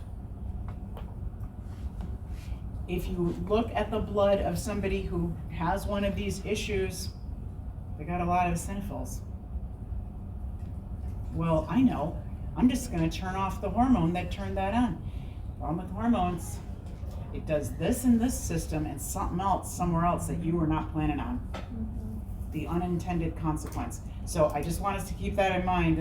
If you look at the blood of somebody who has one of these issues, they got a lot of eosinophils. Well, I know, I'm just gonna turn off the hormone that turned that on. Problem with hormones, it does this in this system and something else somewhere else that you were not planning on. The unintended consequence. So I just want us to keep that in mind.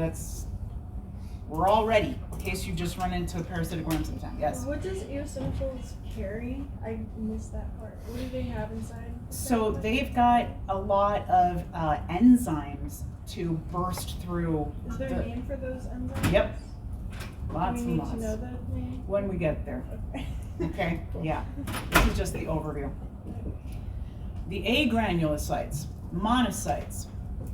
We're all ready in case you just run into a parasitic worm sometime. Yes? What does eosinophils carry? I missed that part. What do they have inside? So they've got a lot of enzymes to burst through. Is there a name for those enzymes? Yep. Lots Do we and need lots. to know the name? When we get there. Okay. Okay, yeah. This is just the overview. The agranulocytes, monocytes,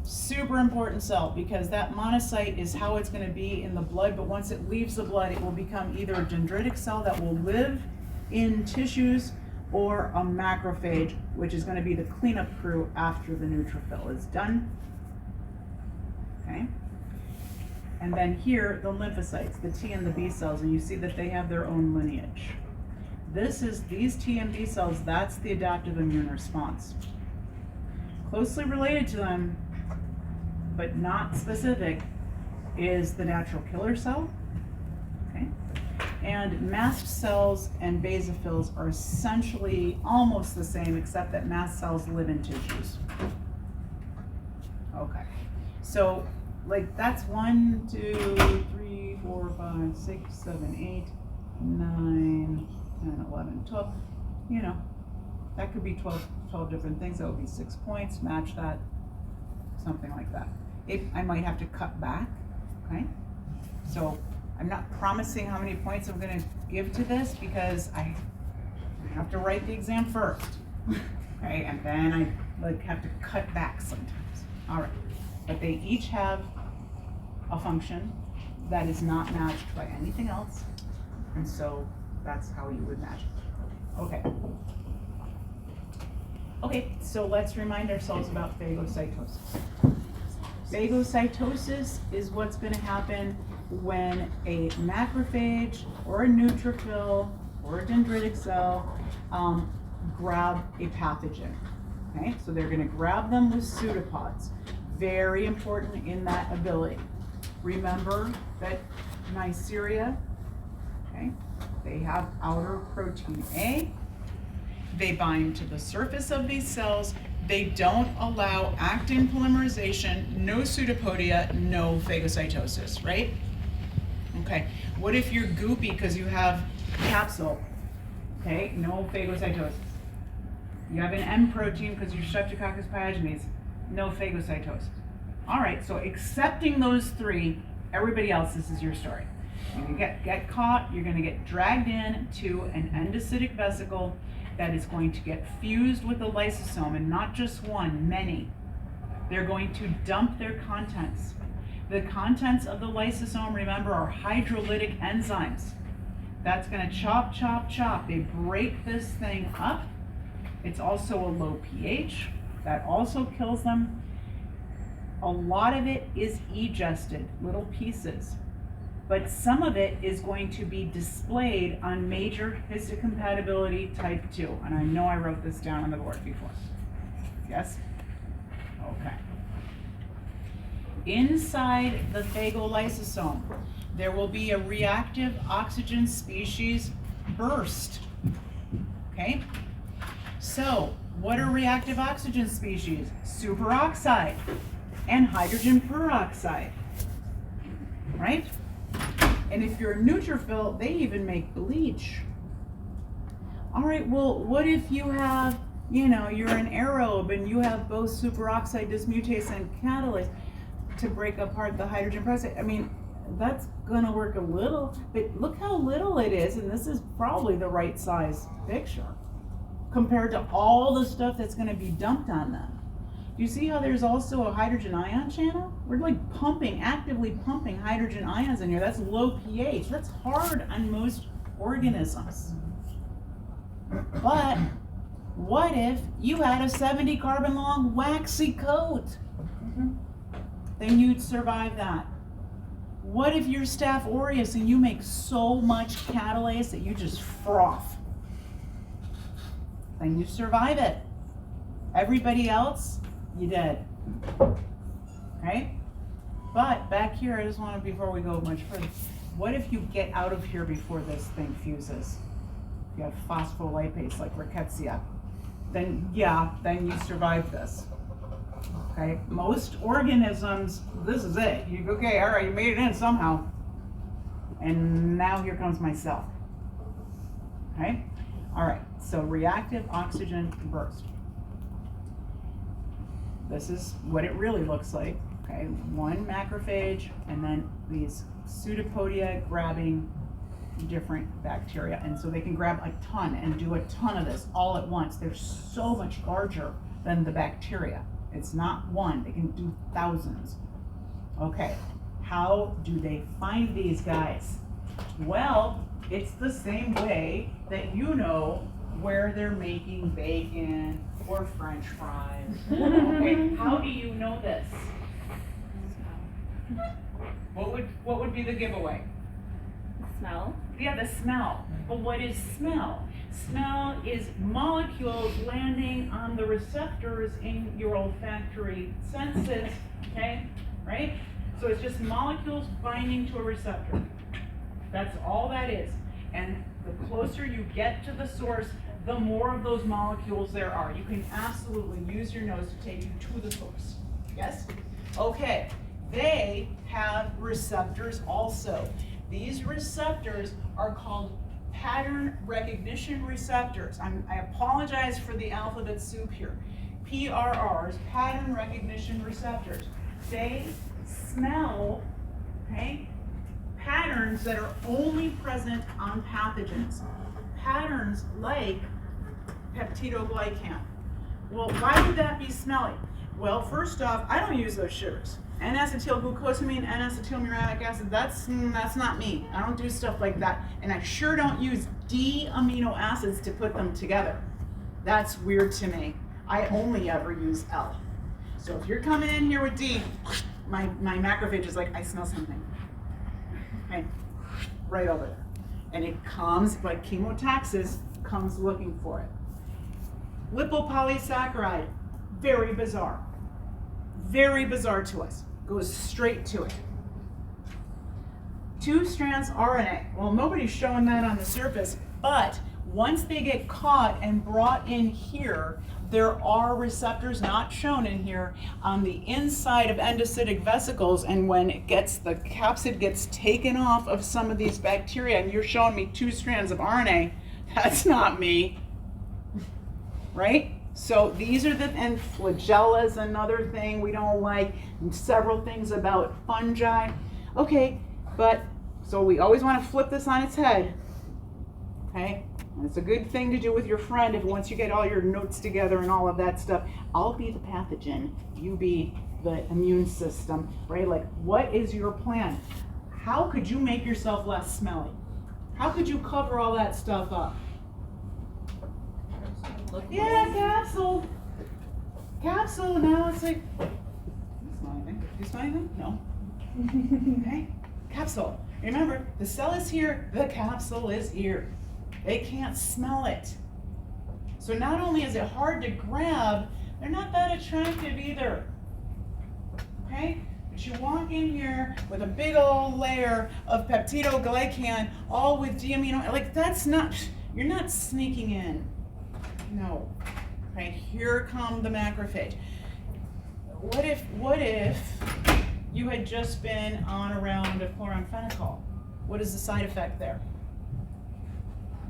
super important cell because that monocyte is how it's going to be in the blood, but once it leaves the blood, it will become either a dendritic cell that will live in tissues or a macrophage, which is going to be the cleanup crew after the neutrophil is done. Okay. And then here, the lymphocytes, the T and the B cells, and you see that they have their own lineage. These T and B cells, that's the adaptive immune response. Closely related to them, but not specific, is the natural killer cell. Okay? And mast cells and basophils are essentially almost the same, except that mast cells live in tissues. Okay. So, like, that's 1, 2, 3, 4, 5, 6, 7, 8, 9, 10, 11, 12. You know, that could be 12 different things. That would be 6 points. Match that. Something like that. I might have to cut back. Okay? So, I'm not promising how many points I'm going to give to this because I have to write the exam first. Okay? And then I have to cut back sometimes. All right. But they each have a function that is not matched by anything else, and so that's how you would match it. Okay. Okay, so let's remind ourselves about phagocytosis. Phagocytosis is what's going to happen when a macrophage or a neutrophil or a dendritic cell grab a pathogen. Okay, so they're going to grab them with pseudopods. Very important in that ability. Remember that Neisseria, okay, they have outer protein A. They bind to the surface of these cells. They don't allow actin polymerization, no pseudopodia, no phagocytosis, right? Okay, what if you're goopy because you have capsule? Okay, no phagocytosis. You have an M protein because you're Streptococcus pyogenes, no phagocytosis. All right, so accepting those three, everybody else, this is your story. You're gonna get caught, you're gonna get dragged in to an endocytic vesicle that is going to get fused with the lysosome, and not just one, many. They're going to dump their contents. The contents of the lysosome, remember, are hydrolytic enzymes. That's gonna chop, chop, chop. They break this thing up. It's also a low pH. That also kills them. A lot of it is egested, little pieces. But some of it is going to be displayed on major histocompatibility type 2. And I know I wrote this down on the board before. Yes? Okay. inside the phagolysosome, there will be a reactive oxygen species burst. Okay? So, what are reactive oxygen species? Superoxide and hydrogen peroxide. Right? And if you're a neutrophil, they even make bleach. All right, well, what if you have, you're an aerobe and you have both superoxide dismutase and catalase to break apart the hydrogen peroxide? I mean, that's gonna work a little, but look how little it is, and this is probably the right size picture compared to all the stuff that's gonna be dumped on them. Do you see how there's also a hydrogen ion channel? We're like actively pumping hydrogen ions in here. That's low pH. That's hard on most organisms. But what if you had a 70 carbon long waxy coat? Then you'd survive that. What if you're Staph aureus and you make so much catalase that you just froth? Then you survive it. Everybody else, you dead. Okay? But back here, I just want to, before we go much further, what if you get out of here before this thing fuses? You have phospholipase like rickettsia. Then you survive this. Okay? Most organisms, this is it. You go, okay, all right, you made it in somehow. And now here comes my cell. Okay? All right, so reactive oxygen burst. This is what it really looks like. Okay, one macrophage and then these pseudopodia grabbing different bacteria. And so they can grab a ton and do a ton of this all at once. They're so much larger than the bacteria. It's not one, they can do thousands. Okay, how do they find these guys? Well, it's the same way that you know where they're making bacon or French fries. Okay, how do you know this? What would be the giveaway? Smell. Yeah, the smell. But what is smell? Smell is molecules landing on the receptors in your olfactory senses, okay? Right? So it's just molecules binding to a receptor. That's all that is. And the closer you get to the source, the more of those molecules there are. You can absolutely use your nose to take you to the source. Yes? Okay. They have receptors also. These receptors are called pattern recognition receptors. I apologize for the alphabet soup here. PRRs, pattern recognition receptors. They smell, okay, patterns that are only present on pathogens. Patterns like peptidoglycan. Well, why would that be smelly? Well, first off, I don't use those sugars. N-acetylglucosamine, N-acetylmuriatic acid, that's not me. I don't do stuff like that. And I sure don't use D amino acids to put them together. That's weird to me. I only ever use L. So if you're coming in here with D, my macrophage is like, I smell something. Okay, right over there. And it comes, like chemotaxis, comes looking for it. Lipopolysaccharide, very bizarre. Very bizarre to us. Goes straight to it. 2 strands RNA. Well, nobody's showing that on the surface, but once they get caught and brought in here, there are receptors not shown in here on the inside of endocytic vesicles, and when it gets, the capsid gets taken off of some of these bacteria, and you're showing me 2 strands of RNA, that's not me, right? So these are and flagella is another thing we don't like, and several things about fungi. Okay, but, so we always want to flip this on its head, okay? And it's a good thing to do with your friend if once you get all your notes together and all of that stuff. I'll be the pathogen, you be the immune system, right? Like, what is your plan? How could you make yourself less smelly? How could you cover all that stuff up? Yeah, capsule. Capsule, now it's like, do you smell anything? Do you smell anything? No. Okay, capsule. Remember, the cell is here, the capsule is here. They can't smell it. So not only is it hard to grab, they're not that attractive either. Okay? But you walk in here with a big old layer of peptidoglycan, all with D-amino, like that's not, you're not sneaking in. No. Okay, here come the macrophage. What if you had just been on a round of chloramphenicol? What is the side effect there?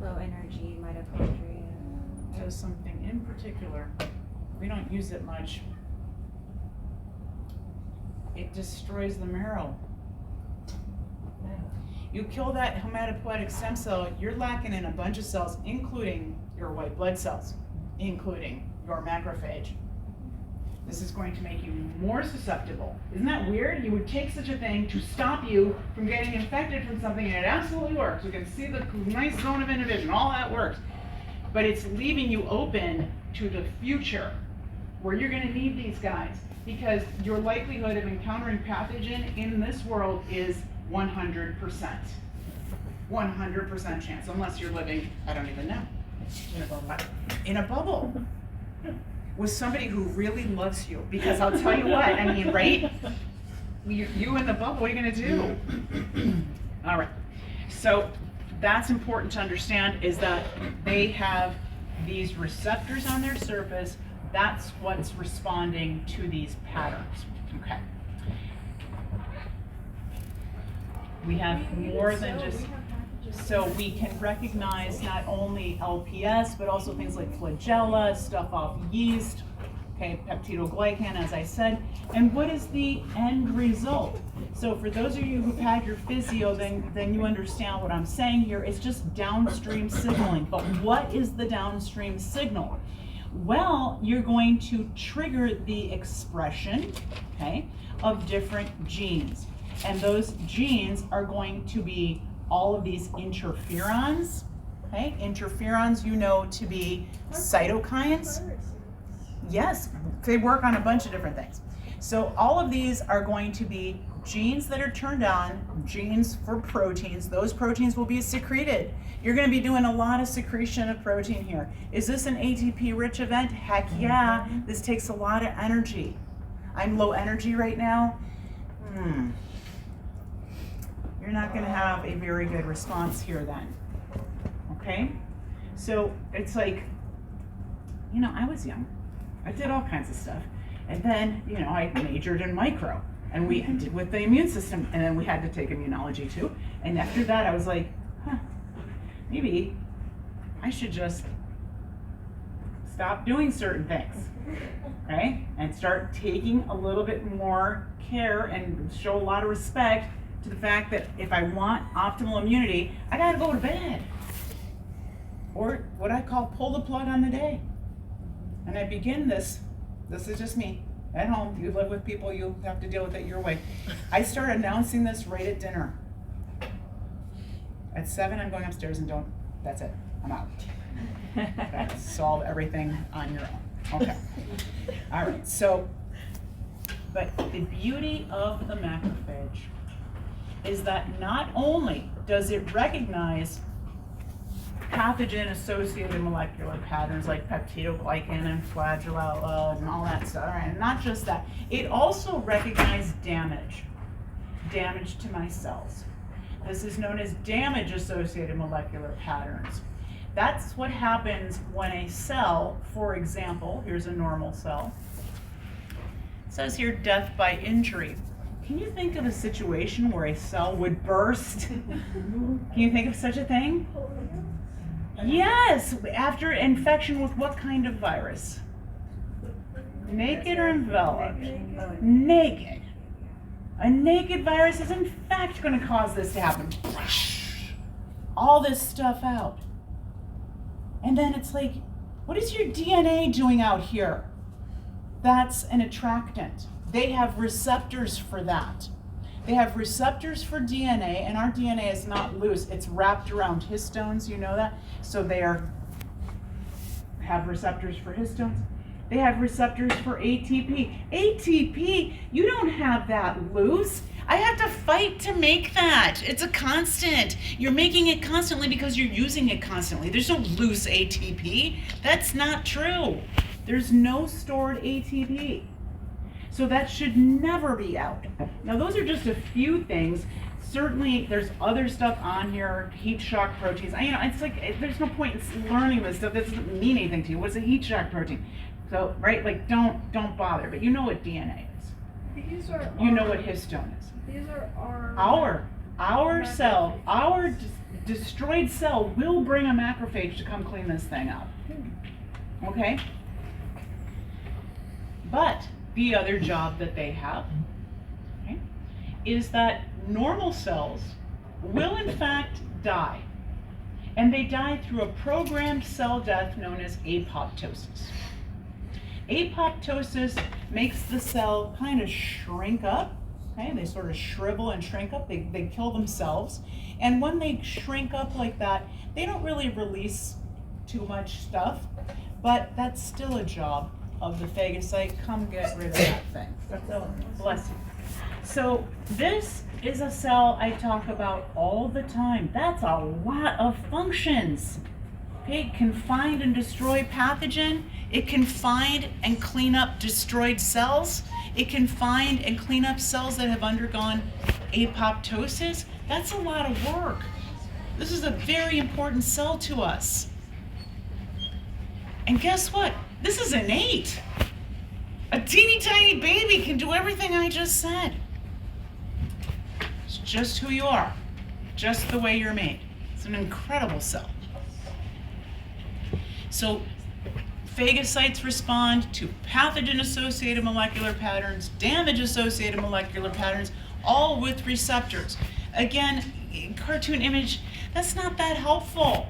Low energy mitochondria. It does something in particular. We don't use it much. It destroys the marrow. You kill that hematopoietic stem cell, you're lacking in a bunch of cells, including your white blood cells, including your macrophage. This is going to make you more susceptible. Isn't that weird? You would take such a thing to stop you from getting infected from something, and it absolutely works. You can see the nice zone of inhibition, all that works. But it's leaving you open to the future where you're going to need these guys, because your likelihood of encountering pathogen in this world is 100%. 100% chance, unless you're living, I don't even know, in a bubble. With somebody who really loves you, because I'll tell you what, I mean, right? You in the bubble, what are you gonna do? All right, so that's important to understand, is that they have these receptors on their surface. That's what's responding to these patterns, okay? We have more than just, so we can recognize not only LPS, but also things like flagella, stuff off yeast, okay, peptidoglycan, as I said. And what is the end result? So for those of you who've had your physio, then you understand what I'm saying here. It's just downstream signaling. But what is the downstream signal? Well, you're going to trigger the expression, okay, of different genes. And those genes are going to be all of these interferons, okay? Interferons you know to be cytokines. Yes, they work on a bunch of different things. So all of these are going to be genes that are turned on, genes for proteins. Those proteins will be secreted. You're going to be doing a lot of secretion of protein here. Is this an ATP-rich event? Heck yeah. This takes a lot of energy. I'm low energy right now. You're not going to have a very good response here then. Okay? So it's like, you know, I was young. I did all kinds of stuff. And then, you know, I majored in micro. And we ended with the immune system. And then we had to take immunology too. And after that, I was like, maybe I should just stop doing certain things. Okay? And start taking a little bit more care and show a lot of respect to the fact that if I want optimal immunity, I gotta go to bed. Or what I call pull the plug on the day. And I begin this is just me. At home, you live with people, you have to deal with it your way. I start announcing this right at dinner. At 7, I'm going upstairs and that's it, I'm out. Okay, solve everything on your own. Okay, all right, so, but the beauty of the macrophage is that not only does it recognize pathogen-associated molecular patterns like peptidoglycan and flagella and all that stuff, all right, and not just that, it also recognizes damage to my cells. This is known as damage-associated molecular patterns. That's what happens when a cell, for example, here's a normal cell, it says here death by injury. Can you think of a situation where a cell would burst? Can you think of such a thing? Yes, after infection with what kind of virus? Naked or enveloped? Naked. A naked virus is in fact going to cause this to happen. All this stuff out. And then it's like, what is your DNA doing out here? That's an attractant. They have receptors for that. They have receptors for DNA, and our DNA is not loose. It's wrapped around histones, you know that? So they have receptors for histones. They have receptors for ATP. ATP, you don't have that loose. I have to fight to make that. It's a constant. You're making it constantly because you're using it constantly. There's no loose ATP. That's not true. There's no stored ATP. So that should never be out. Now those are just a few things. Certainly there's other stuff on here, heat shock proteins. It's like, there's no point in learning this stuff. That doesn't mean anything to you. What's a heat shock protein? So, right, like don't bother, but you know what DNA is. These are You know what histone is. These are Our cell, our destroyed cell will bring a macrophage to come clean this thing up. Okay? But the other job that they have, okay, is that normal cells will in fact die. And they die through a programmed cell death known as apoptosis. Apoptosis makes the cell kind of shrink up. Okay, they sort of shrivel and shrink up. They kill themselves. And when they shrink up like that, they don't really release too much stuff, but that's still a job of the phagocyte. Come get rid of that thing. So, bless you. So this is a cell I talk about all the time. That's a lot of functions. Okay, it can find and destroy pathogen. It can find and clean up destroyed cells. It can find and clean up cells that have undergone apoptosis. That's a lot of work. This is a very important cell to us. And guess what? This is innate. A teeny tiny baby can do everything I just said. It's just who you are, just the way you're made. It's an incredible cell. So phagocytes respond to pathogen-associated molecular patterns, damage-associated molecular patterns, all with receptors. Again, cartoon image, that's not that helpful.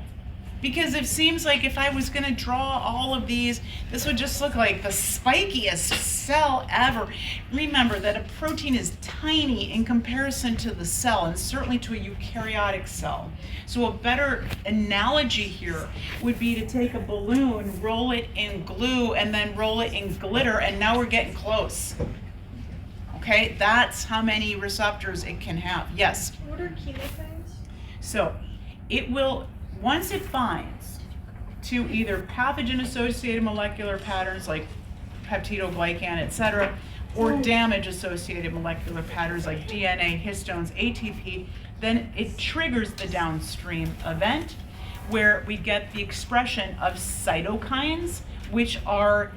Because it seems like if I was going to draw all of these, this would just look like the spikiest cell ever. Remember that a protein is tiny in comparison to the cell, and certainly to a eukaryotic cell. So a better analogy here would be to take a balloon, roll it in glue, and then roll it in glitter, and now we're getting close. Okay, that's how many receptors it can have. Yes? What are chemokines? So it will, once it binds to either pathogen-associated molecular patterns like peptidoglycan, etc., or damage-associated molecular patterns like DNA, histones, ATP, then it triggers the downstream event where we get the expression of cytokines, which are,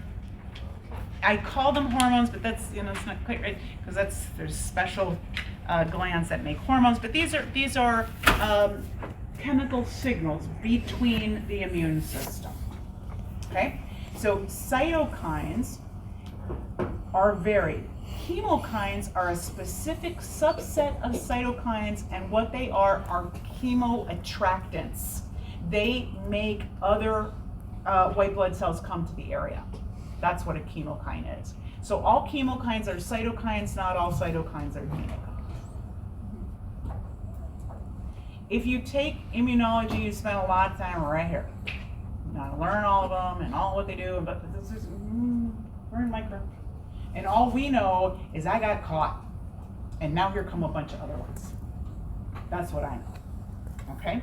I call them hormones, but that's, it's not quite right, because there's special glands that make hormones, but these are chemical signals between the immune system. Okay? So cytokines are varied. Chemokines are a specific subset of cytokines, and what they are chemoattractants. They make other white blood cells come to the area. That's what a chemokine is. So all chemokines are cytokines, not all cytokines are chemokines. If you take immunology, you spend a lot of time right here. You gotta learn all of them and all what they do, but this is, we're in micro. And all we know is I got caught, and now here come a bunch of other ones. That's what I know, okay?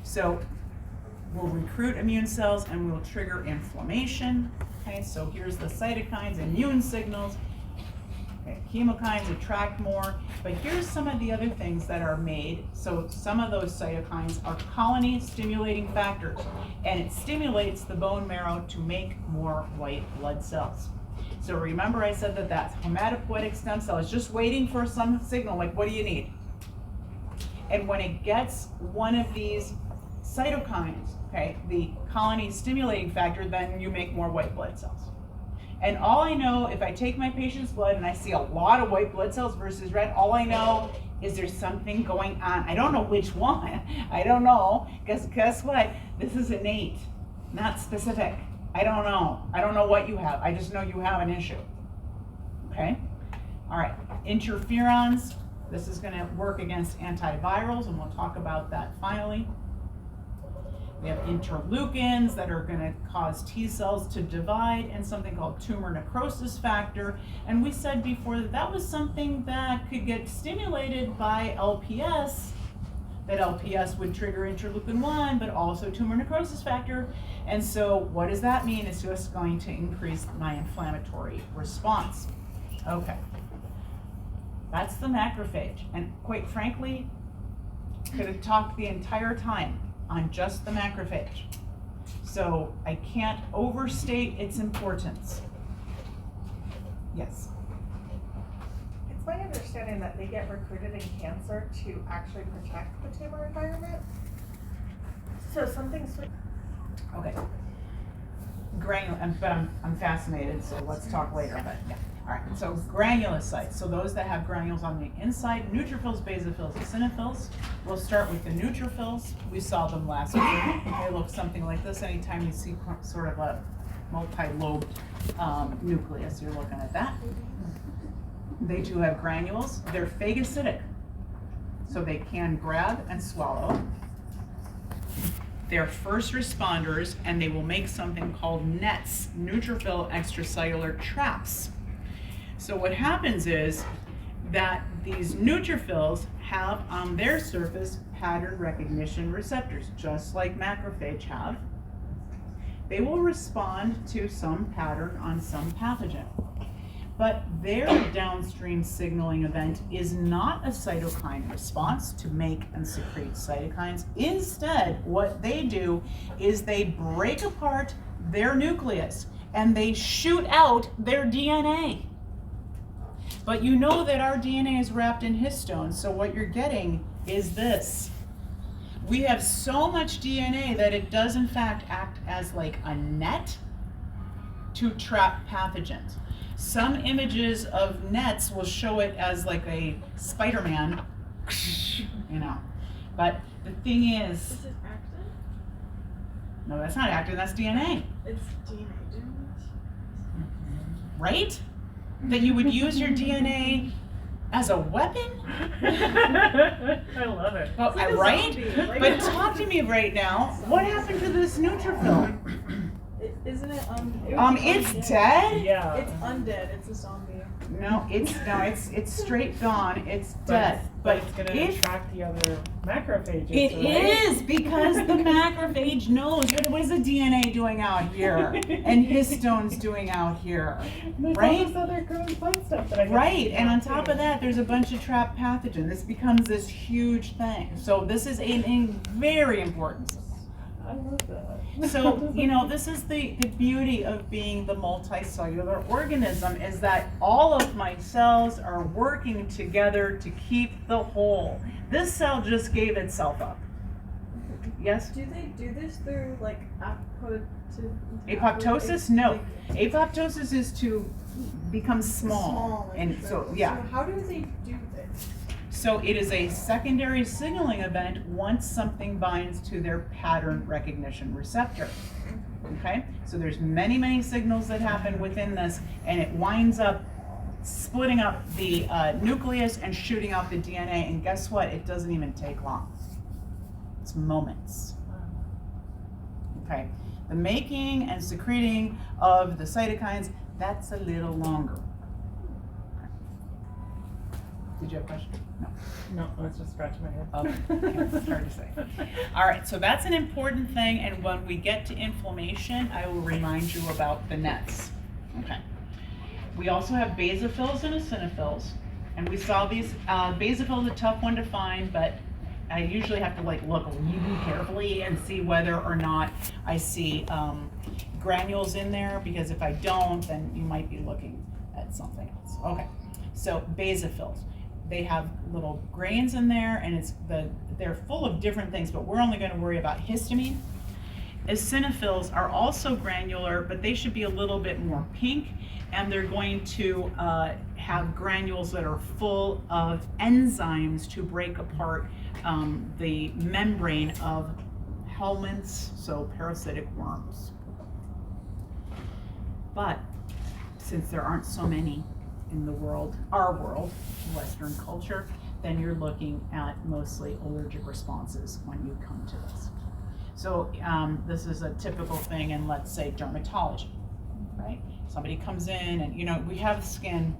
So we'll recruit immune cells and we'll trigger inflammation, okay? So here's the cytokines, immune signals. Okay, chemokines attract more, but here's some of the other things that are made. So some of those cytokines are colony stimulating factors, and it stimulates the bone marrow to make more white blood cells. So remember I said that hematopoietic stem cell is just waiting for some signal, like what do you need? And when it gets one of these cytokines, okay, the colony stimulating factor, then you make more white blood cells. And all I know, if I take my patient's blood and I see a lot of white blood cells versus red, all I know is there's something going on. I don't know which one. I don't know, because guess what? This is innate, not specific. I don't know. I don't know what you have. I just know you have an issue. Okay? All right. Interferons. This is going to work against antivirals, and we'll talk about that finally. We have interleukins that are going to cause T cells to divide, and something called tumor necrosis factor. And we said before that that was something that could get stimulated by LPS, that LPS would trigger interleukin 1, but also tumor necrosis factor. And so what does that mean? It's just going to increase my inflammatory response. Okay. That's the macrophage. And quite frankly, could have talked the entire time on just the macrophage. So I can't overstate its importance. Yes. It's my understanding that they get recruited in cancer to actually protect the tumor environment. So something's. Okay. But I'm fascinated, so let's talk later, but yeah. All right, so granulocytes, so those that have granules on the inside, neutrophils, basophils, eosinophils. We'll start with the neutrophils. We saw them last week. They look something like this. Anytime you see sort of a multi-lobed nucleus, you're looking at that. They do have granules. They're phagocytic, so they can grab and swallow. They're first responders, and they will make something called nets, neutrophil extracellular traps. So what happens is that these neutrophils have on their surface pattern recognition receptors, just like macrophage have. They will respond to some pattern on some pathogen. But their downstream signaling event is not a cytokine response to make and secrete cytokines. Instead, what they do is they break apart their nucleus and they shoot out their DNA. But you know that our DNA is wrapped in histones, so what you're getting is this. We have so much DNA that it does in fact act as like a net to trap pathogens. Some images of nets will show it as like a Spider-Man, you know. But the thing is, Is it actin? no, that's not actin, that's DNA, It's DNA doing right? That you would use your DNA as a weapon? I love it. Oh, It's like a right? zombie, like- But talk to me right now. What happened to this neutrophil? Isn't it it would be It's undead. dead? Yeah. It's undead. It's a zombie. No, it's straight gone. It's But dead. But it's gonna if attract the other macrophages. it right? is because the macrophage knows what is the DNA doing out here and histones doing out here, There's right? all this other cool fun stuff that I get to right? do And now, on top too. of that, there's a bunch of trapped pathogen. This becomes this huge thing. So this is a very important. I love that. So, you know, this is the beauty of being the multicellular organism, is that all of my cells are working together to keep the whole. This cell just gave itself up. Yes? Do they do this through like Apoptosis? No. Apoptosis is to become small. like And that. so, yeah. So how do they do this? So it is a secondary signaling event once something binds to their pattern recognition receptor. Okay? So there's many signals that happen within this, and it winds up splitting up the nucleus and shooting out the DNA, and guess what? It doesn't even take long. It's moments. Okay? The making and secreting of the cytokines, that's a little longer. Did you have a question? No. No, I was just scratching my head. Okay, yeah, it's hard to say. All right, so that's an important thing, and when we get to inflammation, I will remind you about the nets. Okay. We also have basophils and eosinophils, and we saw these. Basophils a tough one to find, but I usually have to like look really carefully and see whether or not I see granules in there, because if I don't, then you might be looking at something else. Okay, so basophils. They have little grains in there, and they're full of different things, but we're only going to worry about histamine. Eosinophils are also granular, but they should be a little bit more pink, and they're going to have granules that are full of enzymes to break apart the membrane of helminths, so parasitic worms. But since there aren't so many in the world, our world, Western culture, then you're looking at mostly allergic responses when you come to this. So this is a typical thing in, let's say, dermatology, right? Somebody comes in and, you know, we have skin,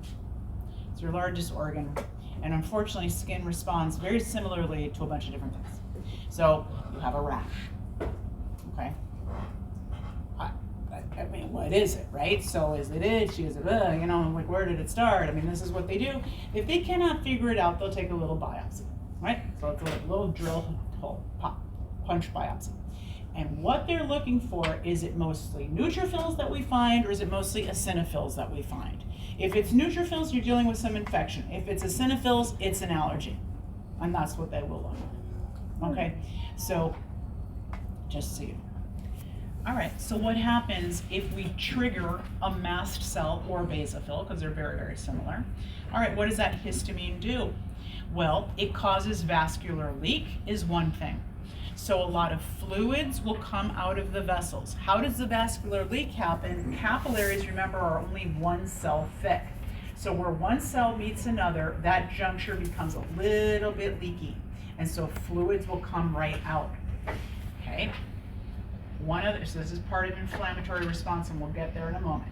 it's your largest organ, and unfortunately skin responds very similarly to a bunch of different things. So you have a rash, okay? I mean, what is it, right? So is it itchy? Is it, you know, like where did it start? I mean, this is what they do. If they cannot figure it out, they'll take a little biopsy, right? So it's a little drill hole, pop, punch biopsy. And what they're looking for, is it mostly neutrophils that we find, or is it mostly eosinophils that we find? If it's neutrophils, you're dealing with some infection. If it's eosinophils, it's an allergy. And that's what they will look for. Okay, so just so you know. All right, so what happens if we trigger a mast cell or basophil, because they're very, very similar? All right, what does that histamine do? Well, it causes vascular leak is one thing. So a lot of fluids will come out of the vessels. How does the vascular leak happen? Capillaries, remember, are only one cell thick. So where one cell meets another, that juncture becomes a little bit leaky. And so fluids will come right out, okay? So this is part of inflammatory response, and we'll get there in a moment.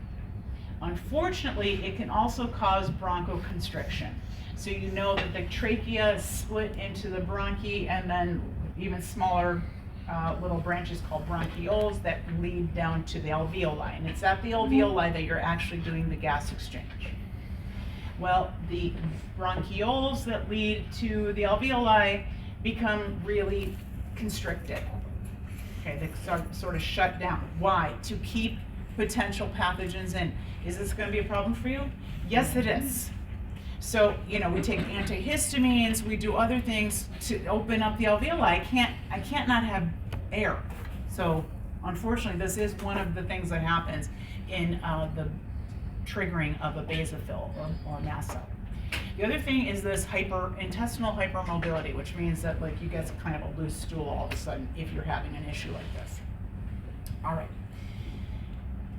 Unfortunately, it can also cause bronchoconstriction. So you know that the trachea is split into the bronchi, and then even smaller little branches called bronchioles that lead down to the alveoli. And it's at the alveoli that you're actually doing the gas exchange. Well, the bronchioles that lead to the alveoli become really constricted. Okay, they sort of shut down. Why? To keep potential pathogens in. Is this going to be a problem for you? Yes, it is. So, you know, we take antihistamines, we do other things to open up the alveoli. I can't not have air. So, unfortunately, this is one of the things that happens in the triggering of a basophil or mast cell. The other thing is this intestinal hypermobility, which means that like you get kind of a loose stool all of a sudden if you're having an issue like this. All right.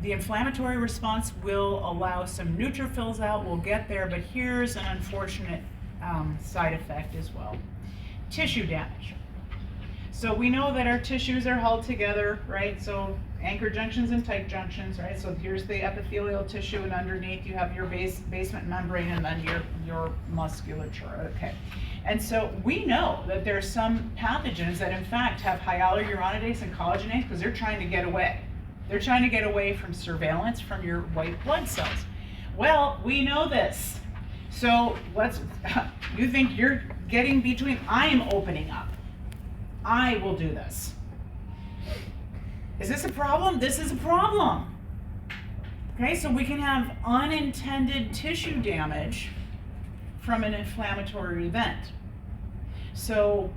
The inflammatory response will allow some neutrophils out. We'll get there, but here's an unfortunate side effect as well. Tissue damage. So we know that our tissues are held together, right? So anchor junctions and tight junctions, right? So here's the epithelial tissue, and underneath you have your basement membrane, and then your musculature, okay? And so we know that there's some pathogens that in fact have hyaluronidase and collagenase because they're trying to get away. They're trying to get away from surveillance from your white blood cells. Well, we know this. So you think you're getting between, I am opening up. I will do this. Is this a problem? This is a problem. Okay, so we can have unintended tissue damage from an inflammatory event. So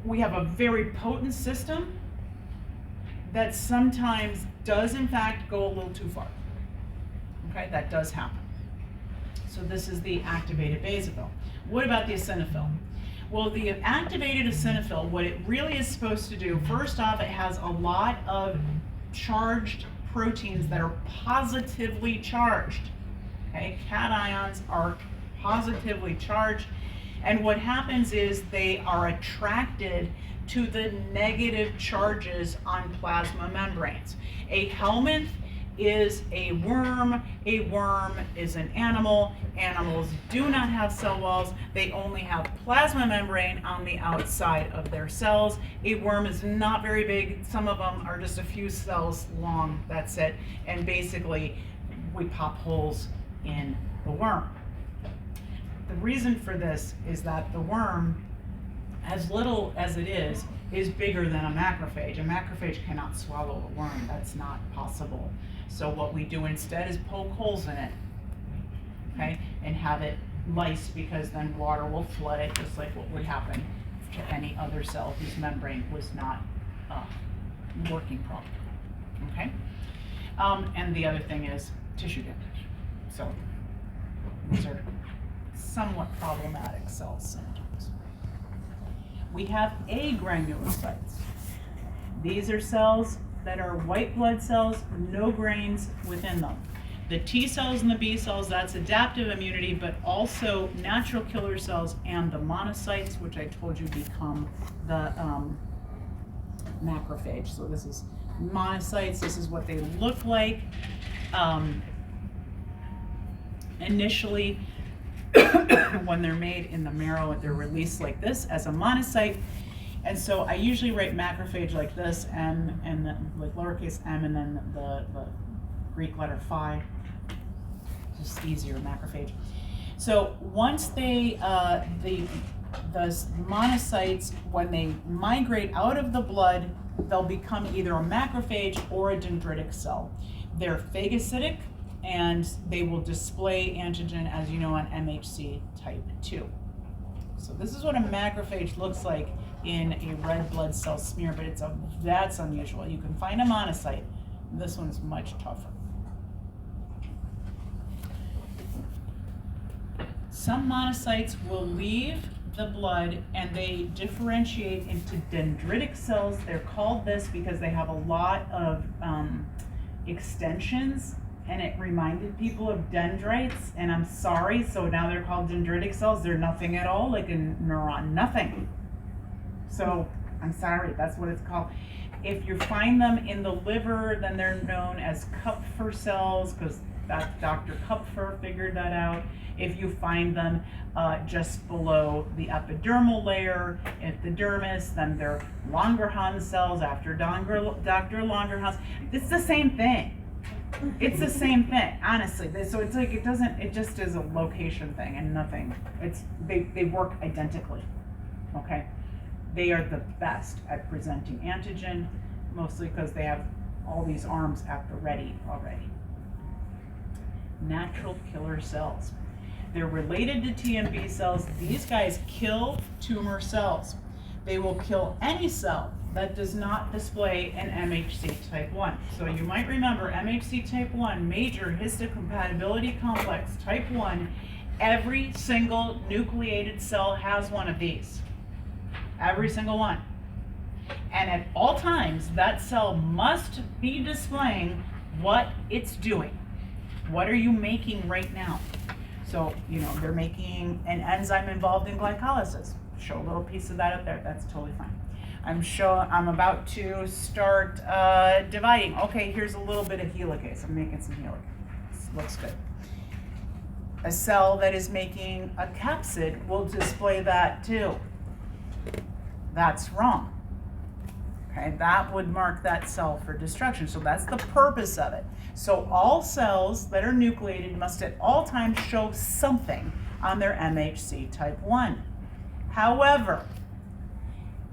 we have a very potent system that sometimes does in fact go a little too far. Okay, that does happen. So this is the activated basophil. What about the eosinophil? Well, the activated eosinophil, what it really is supposed to do, first off, it has a lot of charged proteins that are positively charged. Okay, cations are positively charged, and what happens is they are attracted to the negative charges on plasma membranes. A helminth is a worm is an animal. Animals do not have cell walls, they only have plasma membrane on the outside of their cells. A worm is not very big, some of them are just a few cells long, that's it, and basically we pop holes in the worm. The reason for this is that the worm, as little as it is bigger than a macrophage. A macrophage cannot swallow a worm, that's not possible. So what we do instead is poke holes in it, okay, and have it lyse, because then water will flood it, just like what would happen to any other cell whose membrane was not working properly, okay? And the other thing is tissue damage. So these are somewhat problematic cells sometimes. We have agranulocytes. These are cells that are white blood cells, no grains within them. The T cells and the B cells, that's adaptive immunity, but also natural killer cells and the monocytes, which I told you become the macrophage. So this is monocytes, this is what they look like. Initially, when they're made in the marrow, they're released like this as a monocyte. And so I usually write macrophage like this, M, and then like lowercase m, and then the Greek letter phi. Just easier, macrophage. So once they, the monocytes, when they migrate out of the blood, they'll become either a macrophage or a dendritic cell. They're phagocytic, and they will display antigen, as you know, on MHC type 2. So this is what a macrophage looks like in a red blood cell smear, but that's unusual. You can find a monocyte. This one's much tougher. Some monocytes will leave the blood and they differentiate into dendritic cells. They're called this because they have a lot of extensions, and it reminded people of dendrites, and I'm sorry, so now they're called dendritic cells. They're nothing at all like a neuron, nothing. So I'm sorry, that's what it's called. If you find them in the liver, then they're known as Kupffer cells, because Dr. Kupffer figured that out. If you find them just below the epidermal layer, at the dermis, then they're Langerhans cells after Dr. Langerhans. It's the same thing. It's the same thing, honestly. So it's like it just is a location thing and nothing. They work identically, okay? They are the best at presenting antigen, mostly because they have all these arms at the ready already. Natural killer cells. They're related to T and B cells. These guys kill tumor cells. They will kill any cell that does not display an MHC type 1. So you might remember MHC type 1, major histocompatibility complex type 1, every single nucleated cell has one of these. Every single one. And at all times, that cell must be displaying what it's doing. What are you making right now? So, you know, they're making an enzyme involved in glycolysis. Show a little piece of that up there, that's totally fine. I'm about to start dividing. Okay, here's a little bit of helicase. I'm making some helicase. Looks good. A cell that is making a capsid will display that too. That's wrong. Okay, that would mark that cell for destruction. So that's the purpose of it. So all cells that are nucleated must at all times show something on their MHC type 1. However,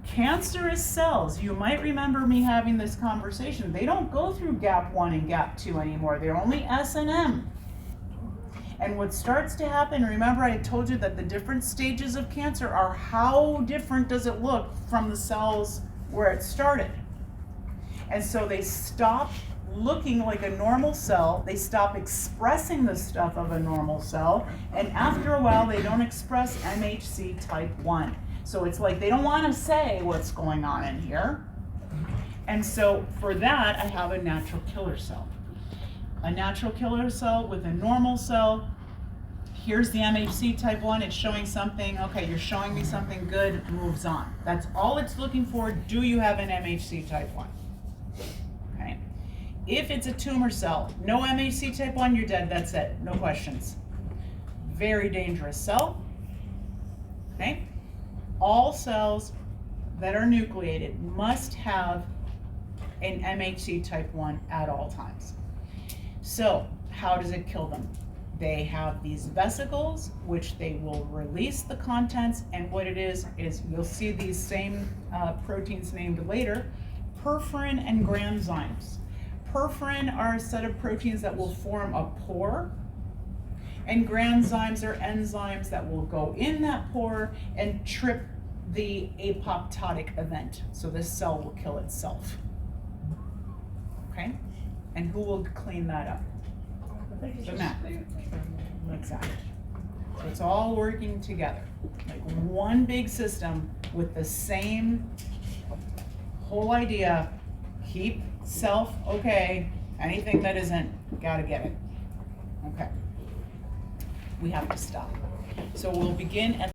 cancerous cells, you might remember me having this conversation, they don't go through GAP1 and GAP2 anymore. They're only S and M. And what starts to happen, remember I told you that the different stages of cancer are how different does it look from the cells where it started. And so they stop looking like a normal cell, they stop expressing the stuff of a normal cell, and after a while they don't express MHC type 1. So it's like they don't want to say what's going on in here. And so for that, I have a natural killer cell. A natural killer cell with a normal cell. Here's the MHC type 1, it's showing something, okay, you're showing me something good, it moves on. That's all it's looking for. Do you have an MHC type 1? Okay. If it's a tumor cell, no MHC type 1, you're dead, that's it, no questions. Very dangerous cell. Okay. All cells that are nucleated must have an MHC type 1 at all times. So how does it kill them? They have these vesicles, which they will release the contents, and what it is you'll see these same proteins named later, perforin and granzymes. Perforin are a set of proteins that will form a pore, and granzymes are enzymes that will go in that pore and trip the apoptotic event. So this cell will kill itself. Okay? And who will clean that up? The mat. Exactly. So it's all working together. Like one big system with the same whole idea. Keep self okay. Anything that isn't, gotta get it. Okay. We have to stop. So we'll begin at